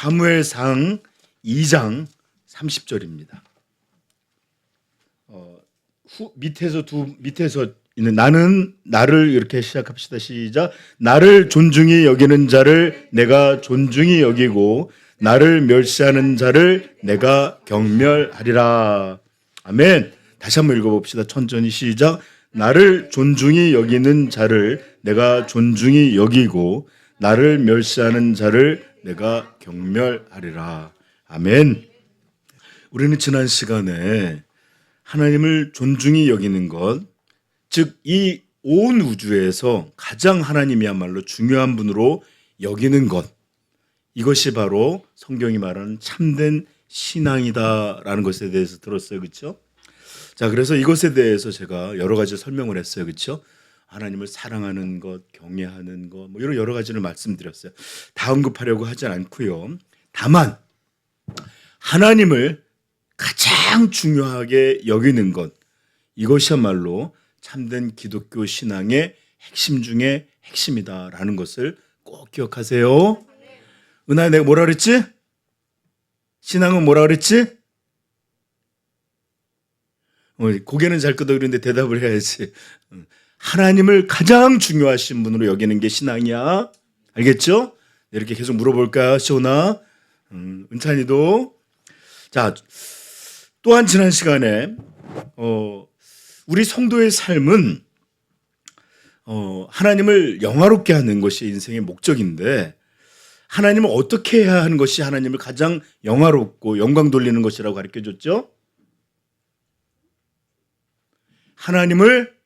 사무엘상 2장 30절입니다. 밑에서 있는 나는 나를 이렇게 시작합시다. 시작. 나를 존중히 여기는 자를 내가 존중히 여기고 나를 멸시하는 자를 내가 경멸하리라. 아멘. 다시 한번 읽어봅시다. 천천히 시작. 나를 존중히 여기는 자를 내가 존중히 여기고 나를 멸시하는 자를 내가 경멸하리라. 아멘. 우리는 지난 시간에 하나님을 존중히 여기는 것, 즉 이 온 우주에서 가장 하나님이야말로 중요한 분으로 여기는 것, 이것이 바로 성경이 말하는 참된 신앙이다라는 것에 대해서 들었어요. 그렇죠? 자, 그래서 이것에 대해서 제가 여러 가지 설명을 했어요. 그렇죠? 하나님을 사랑하는 것, 경외하는 것, 뭐 이런 여러 가지를 말씀드렸어요. 다 언급하려고 하진 않고요. 다만 하나님을 가장 중요하게 여기는 것, 이것이야말로 참된 기독교 신앙의 핵심 중에 핵심이다라는 것을 꼭 기억하세요. 은하야, 내가 뭐라 그랬지? 신앙은 뭐라 그랬지? 고개는 잘 끄덕이는데 대답을 해야지. 하나님을 가장 중요하신 분으로 여기는 게 신앙이야. 알겠죠? 이렇게 계속 물어볼까요, 시온아? 은찬이도. 자, 또한 지난 시간에 우리 성도의 삶은 하나님을 영화롭게 하는 것이 인생의 목적인데, 하나님을 어떻게 해야 하는 것이 하나님을 가장 영화롭고 영광 돌리는 것이라고 가르쳐줬죠? 하나님을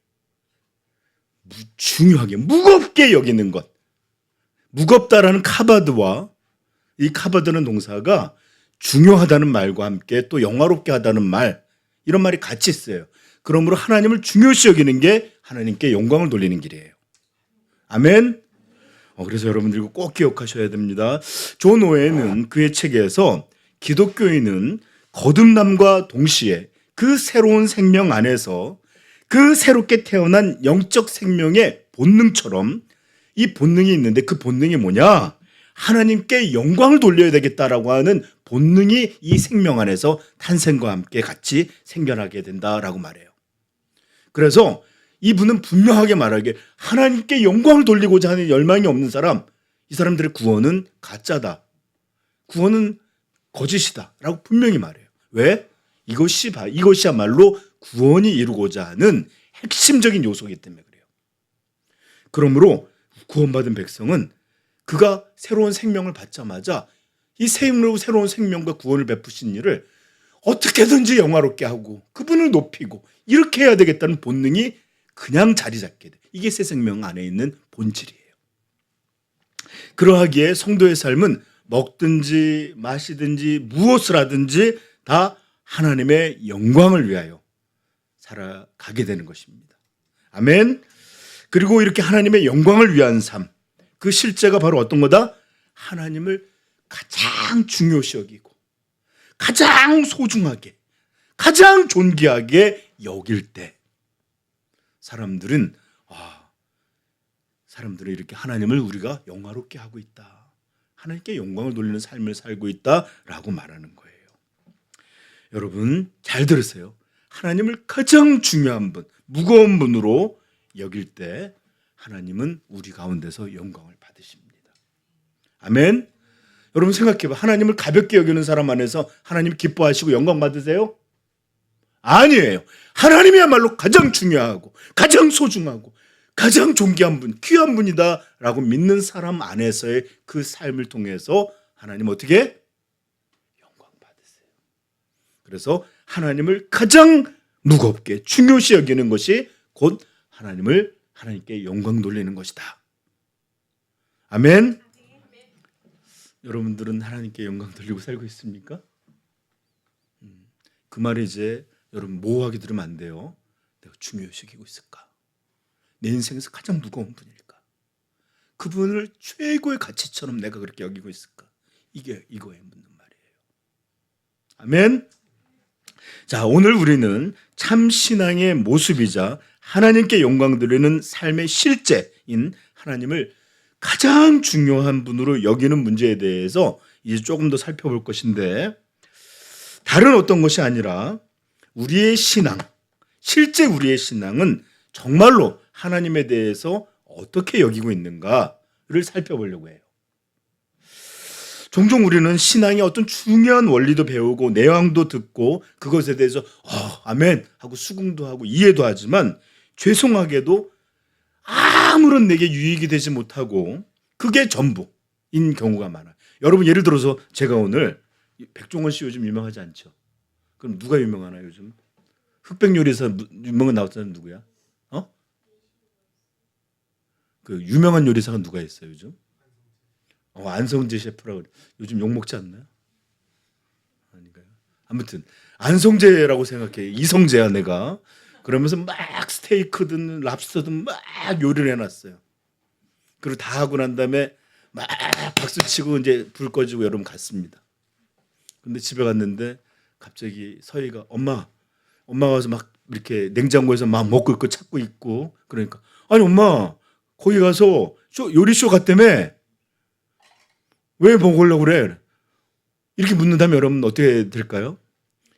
중요하게, 무겁게 여기는 것. 무겁다라는 카바드와 이 카바드는 동사가 중요하다는 말과 함께 또 영화롭게 하다는 말, 이런 말이 같이 있어요. 그러므로 하나님을 중요시 여기는 게 하나님께 영광을 돌리는 길이에요. 아멘. 그래서 여러분들 이거 꼭 기억하셔야 됩니다. 존 오웬은 그의 책에서 기독교인은 거듭남과 동시에 그 새로운 생명 안에서 그 새롭게 태어난 영적 생명의 본능처럼 이 본능이 있는데, 그 본능이 뭐냐? 하나님께 영광을 돌려야 되겠다라고 하는 본능이 이 생명 안에서 탄생과 함께 같이 생겨나게 된다라고 말해요. 그래서 이분은 분명하게 말하기에 하나님께 영광을 돌리고자 하는 열망이 없는 사람, 이 사람들의 구원은 가짜다, 구원은 거짓이다 라고 분명히 말해요. 왜? 이것이야말로 구원이 이루고자 하는 핵심적인 요소이기 때문에 그래요. 그러므로 구원받은 백성은 그가 새로운 생명을 받자마자 이 새로운 생명과 구원을 베푸신 일을 어떻게든지 영화롭게 하고 그분을 높이고 이렇게 해야 되겠다는 본능이 그냥 자리 잡게 돼. 이게 새 생명 안에 있는 본질이에요. 그러하기에 성도의 삶은 먹든지 마시든지 무엇을 하든지 다 하나님의 영광을 위하여 살아가게 되는 것입니다. 아멘. 그리고 이렇게 하나님의 영광을 위한 삶, 그 실제가 바로 어떤 거다? 하나님을 가장 중요시 여기고 가장 소중하게, 가장 존귀하게 여길 때 사람들은 이렇게 하나님을 우리가 영화롭게 하고 있다, 하나님께 영광을 돌리는 삶을 살고 있다라고 말하는 거예요. 여러분 잘 들으세요. 하나님을 가장 중요한 분, 무거운 분으로 여길 때 하나님은 우리 가운데서 영광을 받으십니다. 아멘. 여러분 생각해봐. 하나님을 가볍게 여기는 사람 안에서 하나님 기뻐하시고 영광 받으세요? 아니에요. 하나님이야말로 가장 중요하고 가장 소중하고 가장 존귀한 분, 귀한 분이다 라고 믿는 사람 안에서의 그 삶을 통해서 하나님 어떻게? 영광 받으세요. 그래서 하나님을 가장 무겁게 중요시 여기는 것이 곧 하나님께 영광 돌리는 것이다. 아멘. 여러분들은 하나님께 영광 돌리고 살고 있습니까? 그 말이 이제 여러분 모호하게 들으면 안 돼요. 내가 중요시 여기고 있을까? 내 인생에서 가장 무거운 분일까? 그분을 최고의 가치처럼 내가 그렇게 여기고 있을까? 이거에 묻는 말이에요. 아멘. 자, 오늘 우리는 참 신앙의 모습이자 하나님께 영광 돌리는 삶의 실제인 하나님을 가장 중요한 분으로 여기는 문제에 대해서 이제 조금 더 살펴볼 것인데, 다른 어떤 것이 아니라 우리의 신앙, 실제 우리의 신앙은 정말로 하나님에 대해서 어떻게 여기고 있는가를 살펴보려고 해요. 종종 우리는 신앙의 어떤 중요한 원리도 배우고 내용도 듣고 그것에 대해서 아멘 하고 수긍도 하고 이해도 하지만 죄송하게도 아무런 내게 유익이 되지 못하고 그게 전부인 경우가 많아요. 여러분, 예를 들어서 제가 오늘 백종원 씨 요즘 유명하지 않죠? 그럼 누가 유명하나요 요즘? 흑백 요리사 유명한 나왔다는 누구야? 그 유명한 요리사가 누가 있어요 요즘? 안성재 셰프라고 그래. 요즘 욕 먹지 않나요? 아닌가요? 아무튼 안성재라고 생각해. 이성재야 내가. 그러면서 막 스테이크든 랍스터든 막 요리를 해놨어요. 그리고 다 하고 난 다음에 막 박수치고 이제 불 꺼지고 여러분 갔습니다. 근데 집에 갔는데 갑자기 서희가 엄마가 와서 막 이렇게 냉장고에서 막 먹을 거 찾고 있고, 그러니까 아니 엄마 거기 가서 요리쇼 갔다며 왜 먹으려고 그래? 이렇게 묻는다면 여러분 어떻게 될까요?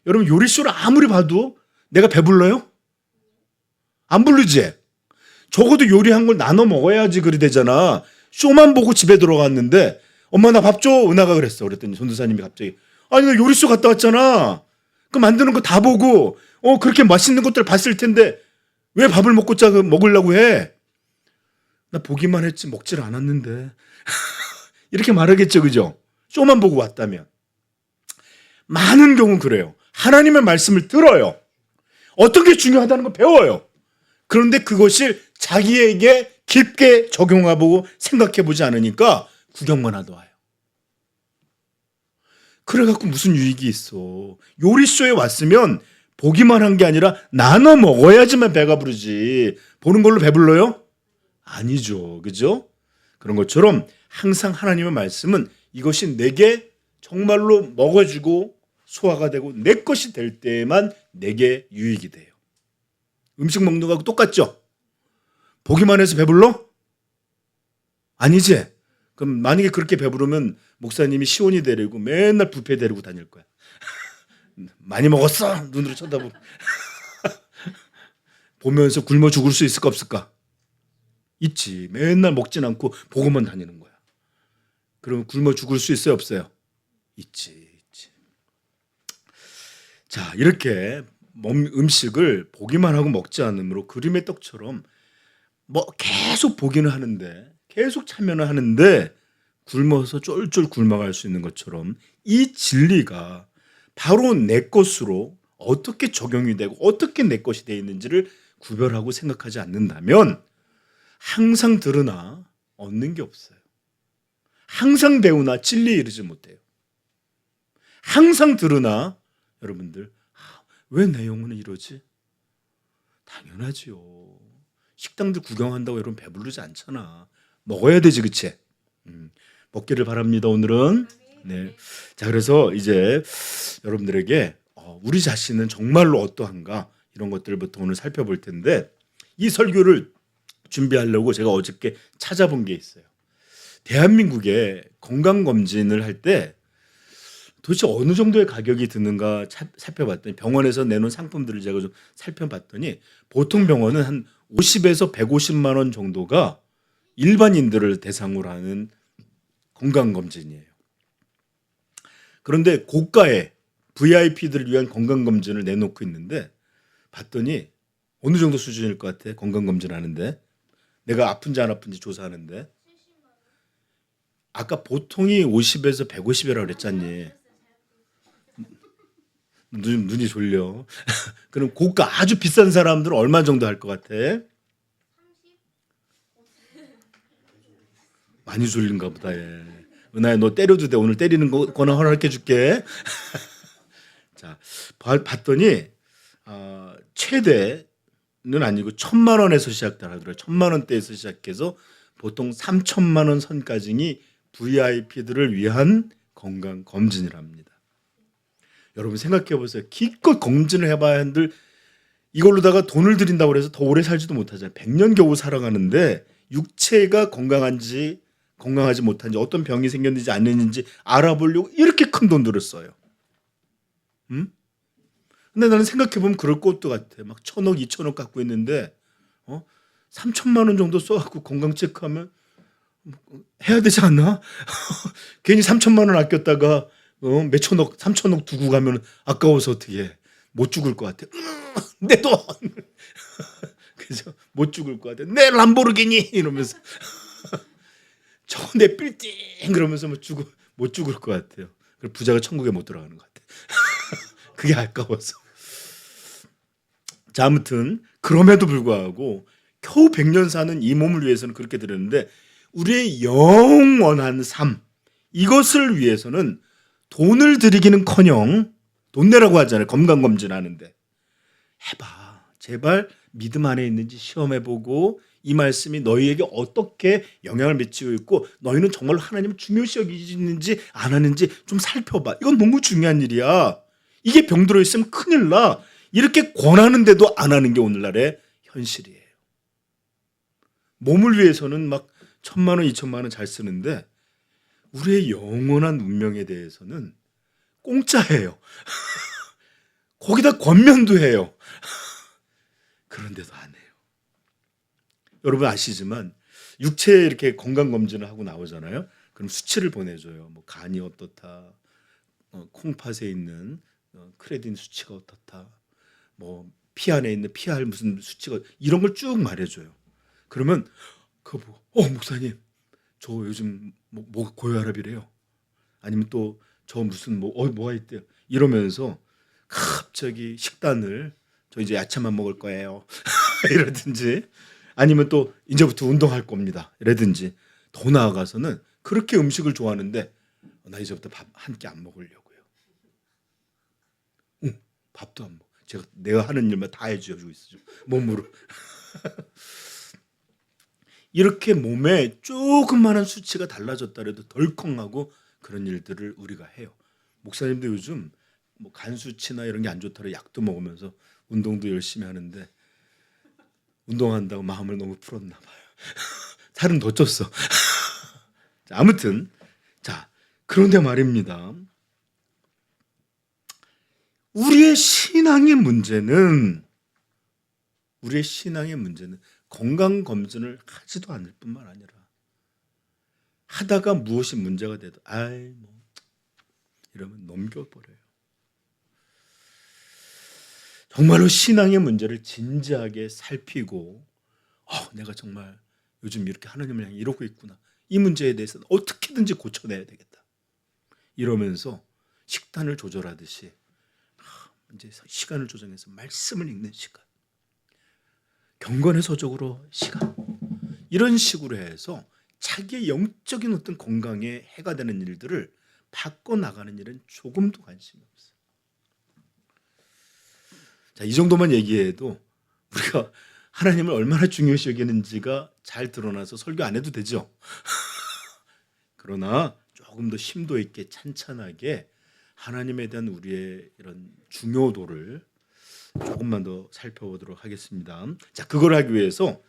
여러분, 요리쇼를 아무리 봐도 내가 배불러요? 안 부르지? 적어도 요리한 걸 나눠 먹어야지 그리 되잖아. 쇼만 보고 집에 들어갔는데 엄마 나 밥 줘, 은하가 그랬어. 그랬더니 전도사님이 갑자기 아니 나 요리쇼 갔다 왔잖아. 그 만드는 거 다 보고 그렇게 맛있는 것들 봤을 텐데 왜 밥을 먹고 먹으려고 해? 나 보기만 했지 먹질 않았는데. 이렇게 말하겠죠, 그죠? 쇼만 보고 왔다면. 많은 경우는 그래요. 하나님의 말씀을 들어요. 어떤 게 중요하다는 걸 배워요. 그런데 그것을 자기에게 깊게 적용해보고 생각해보지 않으니까 구경만 하다 와요. 그래갖고 무슨 유익이 있어. 요리쇼에 왔으면 보기만 한 게 아니라 나눠 먹어야지만 배가 부르지. 보는 걸로 배불러요? 아니죠. 그죠? 그런 것처럼 항상 하나님의 말씀은 이것이 내게 정말로 먹어지고 소화가 되고 내 것이 될 때에만 내게 유익이 돼요. 음식 먹는 거하고 똑같죠? 보기만 해서 배불러? 아니지? 그럼 만약에 그렇게 배부르면 목사님이 시온이 데리고 맨날 뷔페 데리고 다닐 거야. 많이 먹었어? 눈으로 쳐다보고. 보면서 굶어 죽을 수 있을까 없을까? 있지. 맨날 먹진 않고 보고만 다니는 거야. 그러면 굶어 죽을 수 있어요 없어요? 있지. 자, 이렇게 음식을 보기만 하고 먹지 않으므로 그림의 떡처럼 계속 보기는 하는데 계속 참여는 하는데 굶어서 쫄쫄 굶어갈 수 있는 것처럼 이 진리가 바로 내 것으로 어떻게 적용이 되고 어떻게 내 것이 되어 있는지를 구별하고 생각하지 않는다면 항상 들으나 얻는 게 없어요. 항상 배우나 진리에 이르지 못해요. 항상 들으나 여러분들 왜 내 영혼은 이러지? 당연하지요. 식당들 구경한다고 여러분 배부르지 않잖아. 먹어야 되지, 그치? 먹기를 바랍니다 오늘은. 네. 자, 그래서 이제 여러분들에게 우리 자신은 정말로 어떠한가 이런 것들부터 오늘 살펴볼 텐데, 이 설교를 준비하려고 제가 어저께 찾아본 게 있어요. 대한민국에 건강검진을 할 때 도대체 어느 정도의 가격이 드는가 살펴봤더니, 병원에서 내놓은 상품들을 제가 좀 살펴봤더니 보통 병원은 한 50에서 150만 원 정도가 일반인들을 대상으로 하는 건강검진이에요. 그런데 고가의 VIP들을 위한 건강검진을 내놓고 있는데 봤더니 어느 정도 수준일 것 같아? 건강검진 하는데 내가 아픈지 안 아픈지 조사하는데 아까 보통이 50에서 150이라고 그랬잖니. 눈이 졸려. 그럼 고가 아주 비싼 사람들은 얼마 정도 할 것 같아? 많이 졸린가 보다. 은하야 너 때려도 돼. 오늘 때리는 거나 허락해 줄게. 자, 봤더니 최대는 아니고 1,000만 원에서 시작하더라고요. 1,000만 원대에서 시작해서 보통 3,000만 원 선까지니 VIP들을 위한 건강 검진이랍니다. 여러분 생각해 보세요. 기껏 검진을 해봐야 한들 이걸로다가 돈을 들인다고 해서 더 오래 살지도 못하잖아요. 100년 겨우 살아가는데 육체가 건강한지 건강하지 못한지 어떤 병이 생겼는지 안 했는지 알아보려고 이렇게 큰 돈들을 써요. 응? 근데 나는 생각해보면 그럴 것도 같아. 막 1,000억, 2,000억 갖고 있는데 3천만 원 정도 써갖고 건강 체크하면 해야 되지 않나? 괜히 3천만 원 아꼈다가 몇천억, 3천억 두고 가면 아까워서 어떻게 못 죽을 것 같아. 내 돈. 그죠? 못 죽을 것 같아. 내 람보르기니 이러면서 저거 내 빌딩 그러면서 못 죽을 것 같아요. 그리고 부자가 천국에 못 들어가는 것 같아. 그게 아까워서. 자, 아무튼 그럼에도 불구하고 겨우 100년 사는 이 몸을 위해서는 그렇게 드렸는데 우리의 영원한 삶 이것을 위해서는 돈을 들이기는커녕 돈 내라고 하잖아요. 건강검진하는데 해봐. 제발 믿음 안에 있는지 시험해보고 이 말씀이 너희에게 어떻게 영향을 미치고 있고 너희는 정말 하나님을 중요시 여기는지 안 하는지 좀 살펴봐. 이건 너무 중요한 일이야. 이게 병들어 있으면 큰일 나. 이렇게 권하는데도 안 하는 게 오늘날의 현실이에요. 몸을 위해서는 막 1,000만 원, 2,000만 원 잘 쓰는데 우리의 영원한 운명에 대해서는 공짜예요. 거기다 권면도 해요. 그런데도 안 해요. 여러분 아시지만 육체에 이렇게 건강검진을 하고 나오잖아요. 그럼 수치를 보내줘요. 뭐 간이 어떻다, 콩팥에 있는 크레틴 수치가 어떻다, 뭐 피 안에 있는 피할 무슨 수치가 이런 걸 쭉 말해줘요. 그러면 목사님 저 요즘 뭐 고혈압이래요. 아니면 또 저 무슨 뭐가 있대요. 이러면서 갑자기 식단을 저 이제 야채만 먹을 거예요. 이러든지 아니면 또 이제부터 운동할 겁니다. 이러든지 더 나아가서는 그렇게 음식을 좋아하는데 나 이제부터 밥 한 끼 안 먹으려고요. 밥도 안 먹어. 내가 하는 일만 다 해주고 있어. 몸으로. 이렇게 몸에 조그마한 수치가 달라졌다 해도 덜컹하고 그런 일들을 우리가 해요. 목사님도 요즘 뭐 간 수치나 이런 게 안 좋다고 약도 먹으면서 운동도 열심히 하는데 운동한다고 마음을 너무 풀었나 봐요. 살은 더 쪘어. 아무튼 그런데 말입니다. 우리의 신앙의 문제는 건강검진을 하지도 않을 뿐만 아니라 하다가 무엇이 문제가 돼도 이러면 넘겨버려요. 정말로 신앙의 문제를 진지하게 살피고 내가 정말 요즘 이렇게 하나님을 향해 이러고 있구나. 이 문제에 대해서는 어떻게든지 고쳐내야 되겠다. 이러면서 식단을 조절하듯이 이제 시간을 조정해서 말씀을 읽는 시간, 경건의 서적으로 시간, 이런 식으로 해서 자기의 영적인 어떤 건강에 해가 되는 일들을 바꿔나가는 일은 조금도 관심이 없어요. 이 정도만 얘기해도 우리가 하나님을 얼마나 중요시 여기는지가 잘 드러나서 설교 안 해도 되죠. 그러나 조금 더 심도 있게 찬찬하게 하나님에 대한 우리의 이런 중요도를 조금만 더 살펴보도록 하겠습니다. 그걸 하기 위해서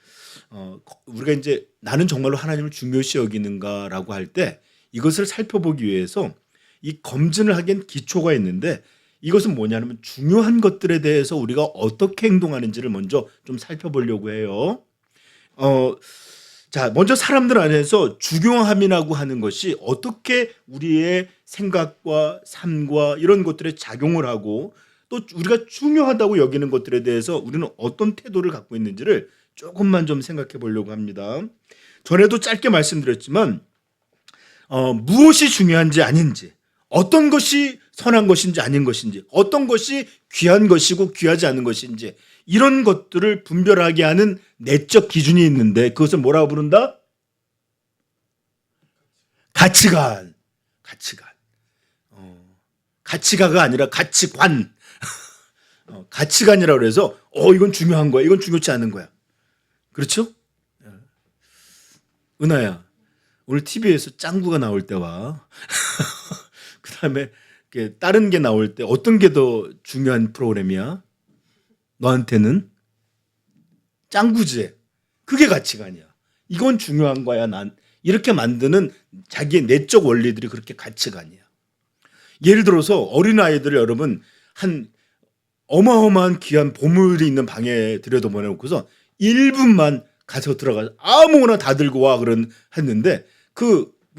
우리가 이제 나는 정말로 하나님을 중요시 여기는가라고 할 때 이것을 살펴보기 위해서 이 검진을 하기엔 기초가 있는데 이것은 뭐냐면 중요한 것들에 대해서 우리가 어떻게 행동하는지를 먼저 좀 살펴보려고 해요. 먼저 사람들 안에서 중요함이라고 하는 것이 어떻게 우리의 생각과 삶과 이런 것들에 작용을 하고 또 우리가 중요하다고 여기는 것들에 대해서 우리는 어떤 태도를 갖고 있는지를 조금만 좀 생각해 보려고 합니다. 전에도 짧게 말씀드렸지만 무엇이 중요한지 아닌지, 어떤 것이 선한 것인지 아닌 것인지, 어떤 것이 귀한 것이고 귀하지 않은 것인지 이런 것들을 분별하게 하는 내적 기준이 있는데 그것을 뭐라고 부른다? 가치관. 가치가가 아니라 가치관. 가치관이라고 그래서 이건 중요한 거야. 이건 중요치 않은 거야. 그렇죠? 은하야, 오늘 TV에서 짱구가 나올 때와 그 다음에 다른 게 나올 때 어떤 게 더 중요한 프로그램이야? 너한테는? 짱구지. 그게 가치관이야. 이건 중요한 거야. 이렇게 만드는 자기의 내적 원리들이 그렇게 가치관이야. 예를 들어서 어린아이들을 여러분 한 어마어마한 귀한 보물이 있는 방에 들여다보내놓고서 1분만 가서 들어가서 아무거나 다 들고 와 했는데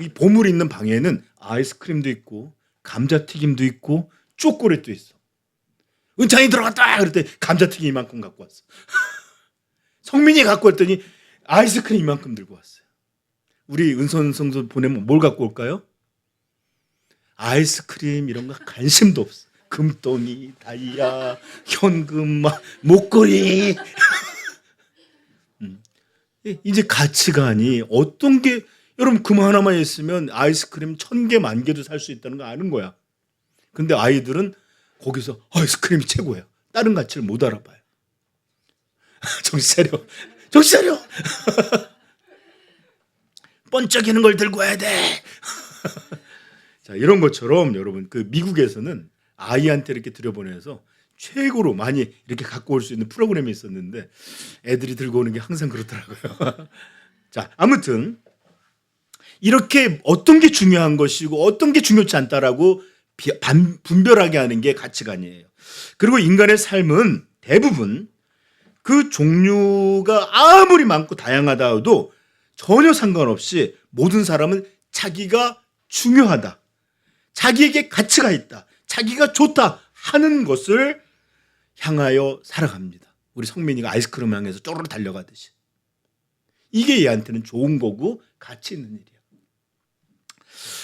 이 보물이 있는 방에는 아이스크림도 있고 감자튀김도 있고 초콜릿도 있어. 은찬이 들어갔다 그랬더니 감자튀김 이만큼 갖고 왔어. 성민이 갖고 왔더니 아이스크림 이만큼 들고 왔어요. 우리 은선 성도 보내면 뭘 갖고 올까요? 아이스크림 이런 거 관심도 없어. 금덩이, 다이아, 현금, 목걸이. 이제 가치관이 어떤 게 여러분 금 하나만 있으면 아이스크림 1000개, 10,000개도 살 수 있다는 거 아는 거야. 근데 아이들은 거기서 아이스크림이 최고야. 다른 가치를 못 알아봐요. 정신 차려. 정신 차려. 번쩍이는 걸 들고 와야 돼. 자, 이런 것처럼 여러분 미국에서는 아이한테 이렇게 들여보내서 최고로 많이 이렇게 갖고 올 수 있는 프로그램이 있었는데 애들이 들고 오는 게 항상 그렇더라고요. 자, 아무튼 이렇게 어떤 게 중요한 것이고 어떤 게 중요치 않다라고 분별하게 하는 게 가치관이에요. 그리고 인간의 삶은 대부분 그 종류가 아무리 많고 다양하다 해도 전혀 상관없이 모든 사람은 자기가 중요하다, 자기에게 가치가 있다, 자기가 좋다 하는 것을 향하여 살아갑니다. 우리 성민이가 아이스크림 향해서 쪼르르 달려가듯이. 이게 얘한테는 좋은 거고 가치 있는 일이야.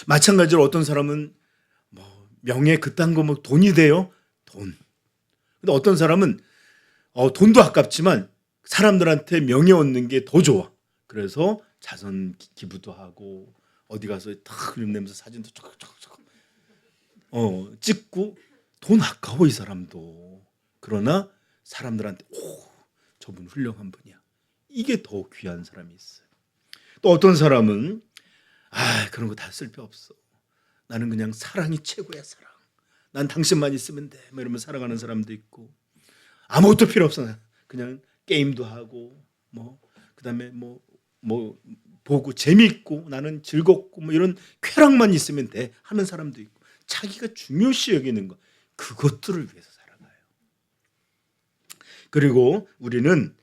마찬가지로 어떤 사람은 명예 그딴 거 돈이 돼요? 돈. 근데 어떤 사람은 돈도 아깝지만 사람들한테 명예 얻는 게 더 좋아. 그래서 자선 기부도 하고 어디 가서 탁 내면서 사진도 쫙쫙쫙 찍고 돈 아까워 이 사람도. 그러나 사람들한테 저분 훌륭한 분이야. 이게 더 귀한 사람이 있어요. 또 어떤 사람은 그런 거 다 쓸데없어. 나는 그냥 사랑이 최고야. 사랑. 난 당신만 있으면 돼. 이러면서 살아가는 사람도 있고 아무것도 필요 없어. 그냥 게임도 하고 그다음에 보고 재미있고 나는 즐겁고 이런 쾌락만 있으면 돼 하는 사람도 있고 자기가 중요시 여기는 거 그것들을 위해서 살아가요. 그리고 우리는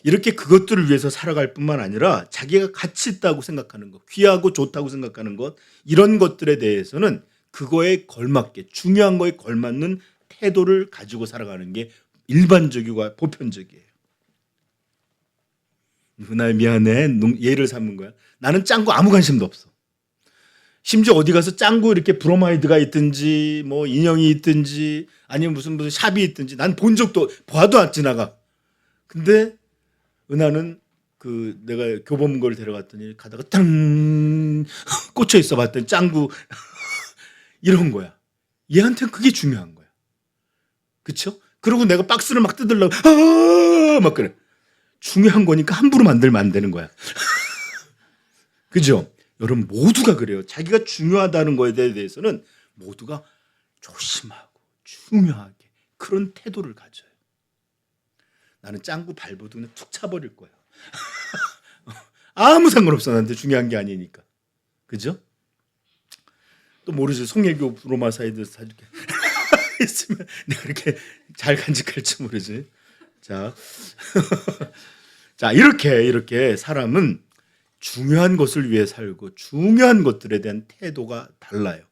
이렇게 그것들을 위해서 살아갈 뿐만 아니라 자기가 가치 있다고 생각하는 것, 귀하고 좋다고 생각하는 것 이런 것들에 대해서는 그거에 걸맞게 중요한 거에 걸맞는 태도를 가지고 살아가는 게 일반적이고 보편적이에요. 그날 미안해 예를 삼은 거야. 나는 짱구 아무 관심도 없어. 심지어 어디 가서 짱구 이렇게 브로마이드가 있든지 인형이 있든지 아니면 무슨 샵이 있든지 난 본 적도 봐도 안 지나가. 근데 은하는 내가 교보문고를 데려갔더니 가다가 탕 꽂혀 있어 봤더니 짱구 이런 거야. 얘한테는 그게 중요한 거야. 그렇죠? 그리고 내가 박스를 막 뜯으려고 막 그래. 중요한 거니까 함부로 만들면 안 되는 거야. 그죠? 여러분 모두가 그래요. 자기가 중요하다는 거에 대해서는 모두가 조심하고 중요하게 그런 태도를 가져요. 나는 짱구 발버둥 그냥 툭 차버릴 거야. 아무 상관없어. 나한테 중요한 게 아니니까. 그죠? 또 모르지. 송혜교 로마 사이드 사줄게. 있으면 내가 이렇게 잘 간직할지 모르지. 자, 자 이렇게 사람은 중요한 것을 위해 살고 중요한 것들에 대한 태도가 달라요.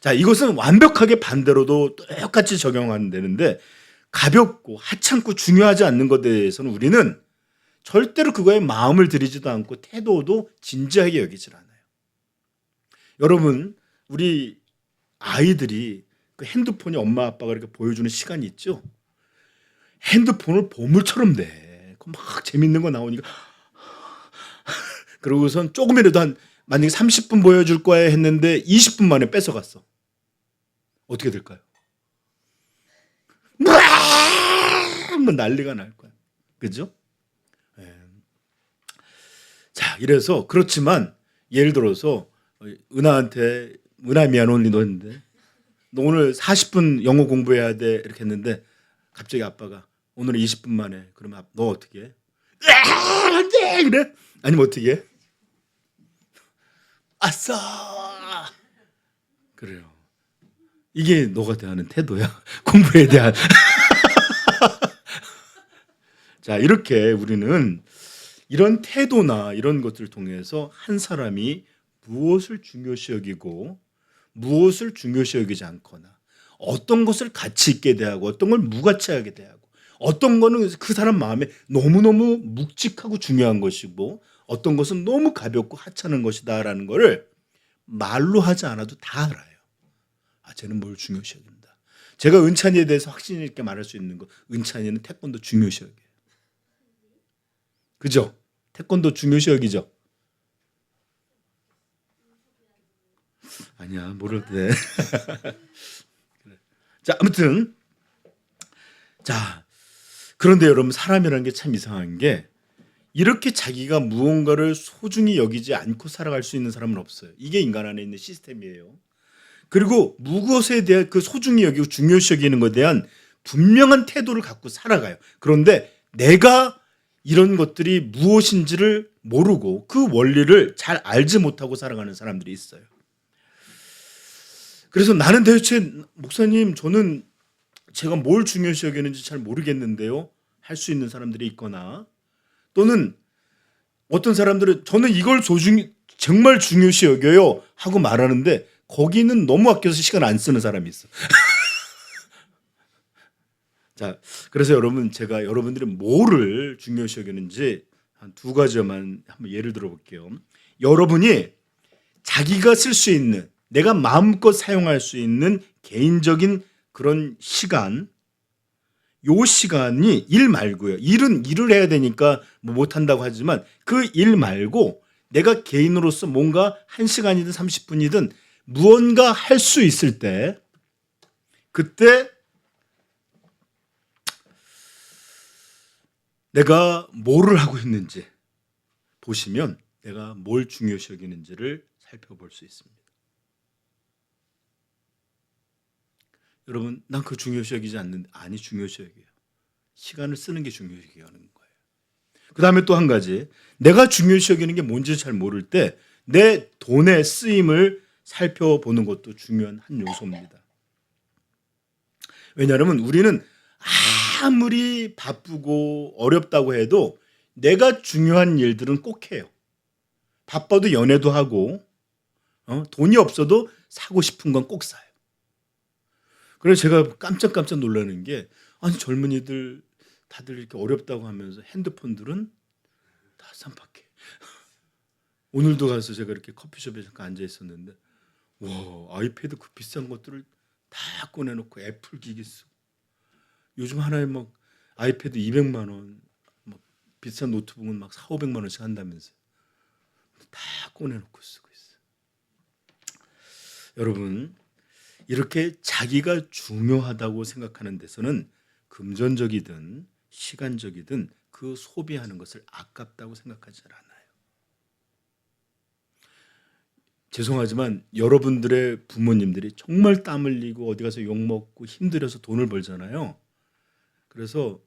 자, 이것은 완벽하게 반대로도 똑같이 적용하면 되는데 가볍고 하찮고 중요하지 않는 것에 대해서는 우리는 절대로 그거에 마음을 들이지도 않고 태도도 진지하게 여기질 않아요. 여러분, 우리 아이들이 그 핸드폰이 엄마 아빠가 이렇게 보여주는 시간이 있죠. 핸드폰을 보물처럼 돼. 막 재밌는 거 나오니까 그러고선 조금이라도 만약에 30분 보여줄 거야 했는데 20분 만에 뺏어갔어. 어떻게 될까요? 뭐 난리가 날 거야. 그죠? 자, 이래서 그렇지만 예를 들어서 은하한테 은하 미안 언니 너 오늘 40분 영어 공부해야 돼 이렇게 했는데 갑자기 아빠가 오늘은 20분 만에 그러면 너 어떻게 해? 안 돼! 그래? 아니면 어떻게 해? 아싸. 그래요. 이게 너가 대하는 태도야. 공부에 대한. 자, 이렇게 우리는 이런 태도나 이런 것들을 통해서 한 사람이 무엇을 중요시 여기고 무엇을 중요시 여기지 않거나 어떤 것을 가치 있게 대하고 어떤 걸 무가치하게 대하고 어떤 거는 그 사람 마음에 너무너무 묵직하고 중요한 것이고 어떤 것은 너무 가볍고 하찮은 것이다라는 거를 말로 하지 않아도 다 알아요. 아, 쟤는 뭘 중요시 여긴다. 제가 은찬이에 대해서 확신 있게 말할 수 있는 거, 은찬이는 태권도 중요시 여겨요. 그죠? 태권도 중요시 여기죠? 아니야, 모를 때. 자, 아무튼 자, 그런데 여러분, 사람이라는 게 참 이상한 게 이렇게 자기가 무언가를 소중히 여기지 않고 살아갈 수 있는 사람은 없어요. 이게 인간 안에 있는 시스템이에요. 그리고 무엇에 대한 그 소중히 여기고 중요시 여기는 것에 대한 분명한 태도를 갖고 살아가요. 그런데 내가 이런 것들이 무엇인지를 모르고 그 원리를 잘 알지 못하고 살아가는 사람들이 있어요. 그래서 나는 대체 목사님, 저는 제가 뭘 중요시 여기는지 잘 모르겠는데요, 할 수 있는 사람들이 있거나, 또는 어떤 사람들은 저는 이걸 소중히 정말 중요시 여겨요 하고 말하는데 거기는 너무 아껴서 시간 안 쓰는 사람이 있어. 자, 그래서 여러분, 제가 여러분들이 뭐를 중요시 여기는지 한 두 가지만 한번 예를 들어 볼게요. 여러분이 자기가 쓸 수 있는, 내가 마음껏 사용할 수 있는 개인적인 그런 시간, 요 시간이 일 말고요. 일은 일을 해야 되니까 뭐 못한다고 하지만 그 일 말고 내가 개인으로서 뭔가 1시간이든 30분이든 무언가 할 수 있을 때, 그때 내가 뭐를 하고 있는지 보시면 내가 뭘 중요시 여기는지를 살펴볼 수 있습니다. 여러분, 난 그거 중요시 여기지 않는데, 아니, 중요시 여겨요. 시간을 쓰는 게 중요시 여기는 거예요. 그 다음에 또 한 가지, 내가 중요시 여기는 게 뭔지 잘 모를 때 내 돈의 쓰임을 살펴보는 것도 중요한 한 요소입니다. 왜냐하면 우리는 아무리 바쁘고 어렵다고 해도 내가 중요한 일들은 꼭 해요. 바빠도 연애도 하고, 돈이 없어도 사고 싶은 건 꼭 사요. 그래서 제가 깜짝 놀라는 게, 아니, 젊은이들 다들 이렇게 어렵다고 하면서 핸드폰들은 다 쌈박해. 오늘도 가서 제가 이렇게 커피숍에 잠깐 앉아 있었는데, 와, 아이패드 그 비싼 것들을 다 꺼내놓고 애플 기기 쓰고, 요즘 하나에 막 아이패드 200만 원, 막 비싼 노트북은 막 4, 500만 원씩 한다면서 다 꺼내놓고 쓰고 있어요. 여러분, 이렇게 자기가 중요하다고 생각하는 데서는 금전적이든 시간적이든 그 소비하는 것을 아깝다고 생각하지 않아요. 죄송하지만 여러분들의 부모님들이 정말 땀 흘리고 어디 가서 욕 먹고 힘들어서 돈을 벌잖아요. 그래서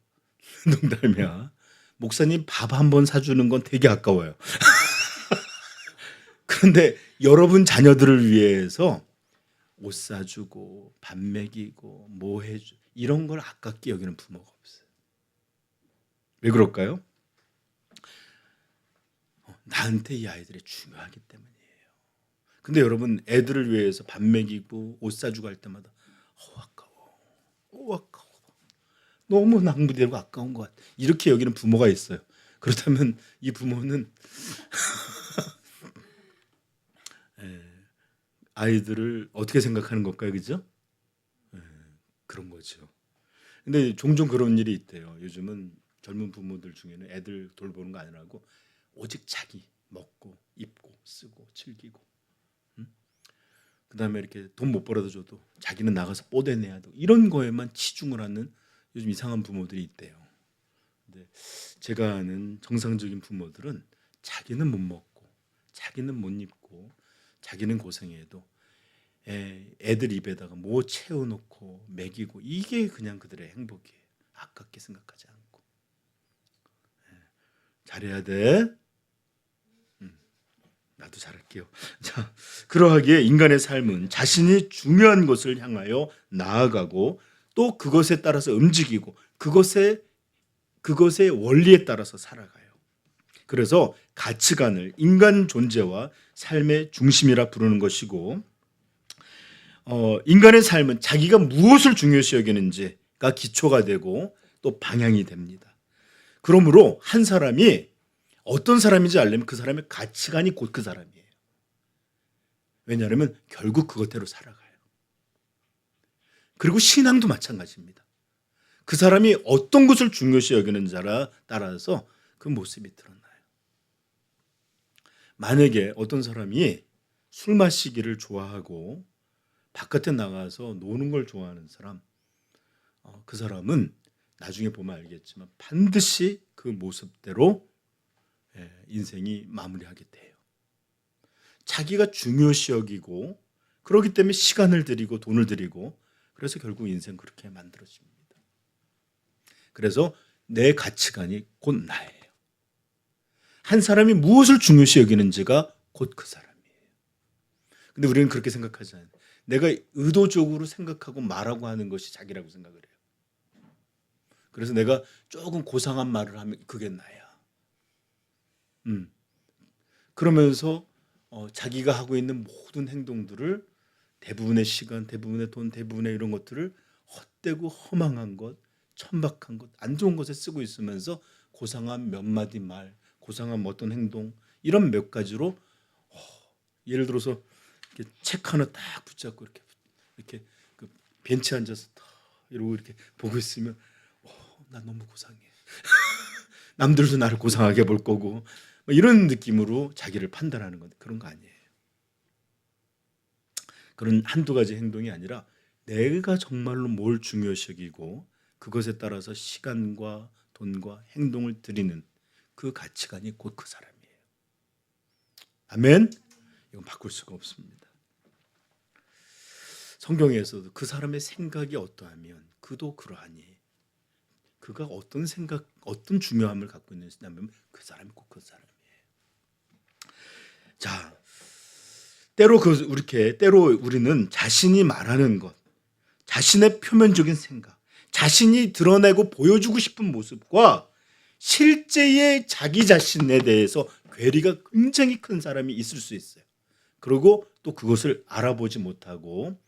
농담이야, 목사님 밥 한 번 사주는 건 되게 아까워요. 그런데 여러분 자녀들을 위해서 옷 사주고 밥 먹이고 뭐 해주, 이런 걸 아깝게 여기는 부모가 없어요. 왜 그럴까요? 나한테 이 아이들이 중요하기 때문이에요. 근데 여러분, 애들을 위해서 밥 먹이고 옷 사주고 할 때마다 아까워, 아까워, 너무 낭비되고 아까운 것 같아, 이렇게 여기는 부모가 있어요. 그렇다면 이 부모는 아이들을 어떻게 생각하는 걸까요? 그죠? 그런 거죠. 근데 종종 그런 일이 있대요. 요즘은 젊은 부모들 중에는 애들 돌보는 거 아니라고 오직 자기 먹고 입고 쓰고 즐기고, 그다음에 이렇게 돈 못 벌어다 줘도 자기는 나가서 뽀대내야 되고, 이런 거에만 치중을 하는 요즘 이상한 부모들이 있대요. 근데 제가 아는 정상적인 부모들은 자기는 못 먹고 자기는 못 입고 자기는 고생해도 애들 입에다가 뭐 채워놓고 먹이고, 이게 그냥 그들의 행복이에요. 아깝게 생각하지 않고. 잘해야 돼. 나도 잘할게요. 자, 그러하기에 인간의 삶은 자신이 중요한 것을 향하여 나아가고 또 그것에 따라서 움직이고 그것의 원리에 따라서 살아가요. 그래서 가치관을 인간 존재와 삶의 중심이라 부르는 것이고, 인간의 삶은 자기가 무엇을 중요시 여기는지가 기초가 되고 또 방향이 됩니다. 그러므로 한 사람이 어떤 사람인지 알려면 그 사람의 가치관이 곧 그 사람이에요. 왜냐하면 결국 그것대로 살아가요. 그리고 신앙도 마찬가지입니다. 그 사람이 어떤 것을 중요시 여기는지에 따라서 그 모습이 드러나요. 만약에 어떤 사람이 술 마시기를 좋아하고 바깥에 나가서 노는 걸 좋아하는 사람, 그 사람은 나중에 보면 알겠지만 반드시 그 모습대로 인생이 마무리하게 돼요. 자기가 중요시 여기고 그렇기 때문에 시간을 들이고 돈을 들이고 그래서 결국 인생 그렇게 만들어집니다. 그래서 내 가치관이 곧 나예요. 한 사람이 무엇을 중요시 여기는지가 곧 그 사람이에요. 근데 우리는 그렇게 생각하지 않아요. 내가 의도적으로 생각하고 말하고 하는 것이 자기라고 생각을 해요. 그래서 내가 조금 고상한 말을 하면 그게 나야. 그러면서 자기가 하고 있는 모든 행동들을 대부분의 시간, 대부분의 돈, 대부분의 이런 것들을 헛되고 허망한 것, 천박한 것, 안 좋은 것에 쓰고 있으면서 고상한 몇 마디 말, 고상한 어떤 행동 이런 몇 가지로 예를 들어서 이렇게 책 하나 딱 붙잡고 이렇게 그 벤치에 앉아서 딱 이러고 이렇게 보고 있으면 나 너무 고상해. 남들도 나를 고상하게 볼 거고 이런 느낌으로 자기를 판단하는 건데 그런 거 아니에요. 그런 한두 가지 행동이 아니라 내가 정말로 뭘 중요시 여기고 그것에 따라서 시간과 돈과 행동을 들이는 그 가치관이 곧 그 사람이에요. 아멘? 이건 바꿀 수가 없습니다. 성경에서도 그 사람의 생각이 어떠하면 그도 그러하니 그가 어떤 생각, 어떤 중요함을 갖고 있느냐면 그 사람이 꼭 그 사람이에요. 자, 때로 우리는 자신이 말하는 것, 자신의 표면적인 생각, 자신이 드러내고 보여주고 싶은 모습과 실제의 자기 자신에 대해서 괴리가 굉장히 큰 사람이 있을 수 있어요. 그리고 또 그것을 알아보지 못하고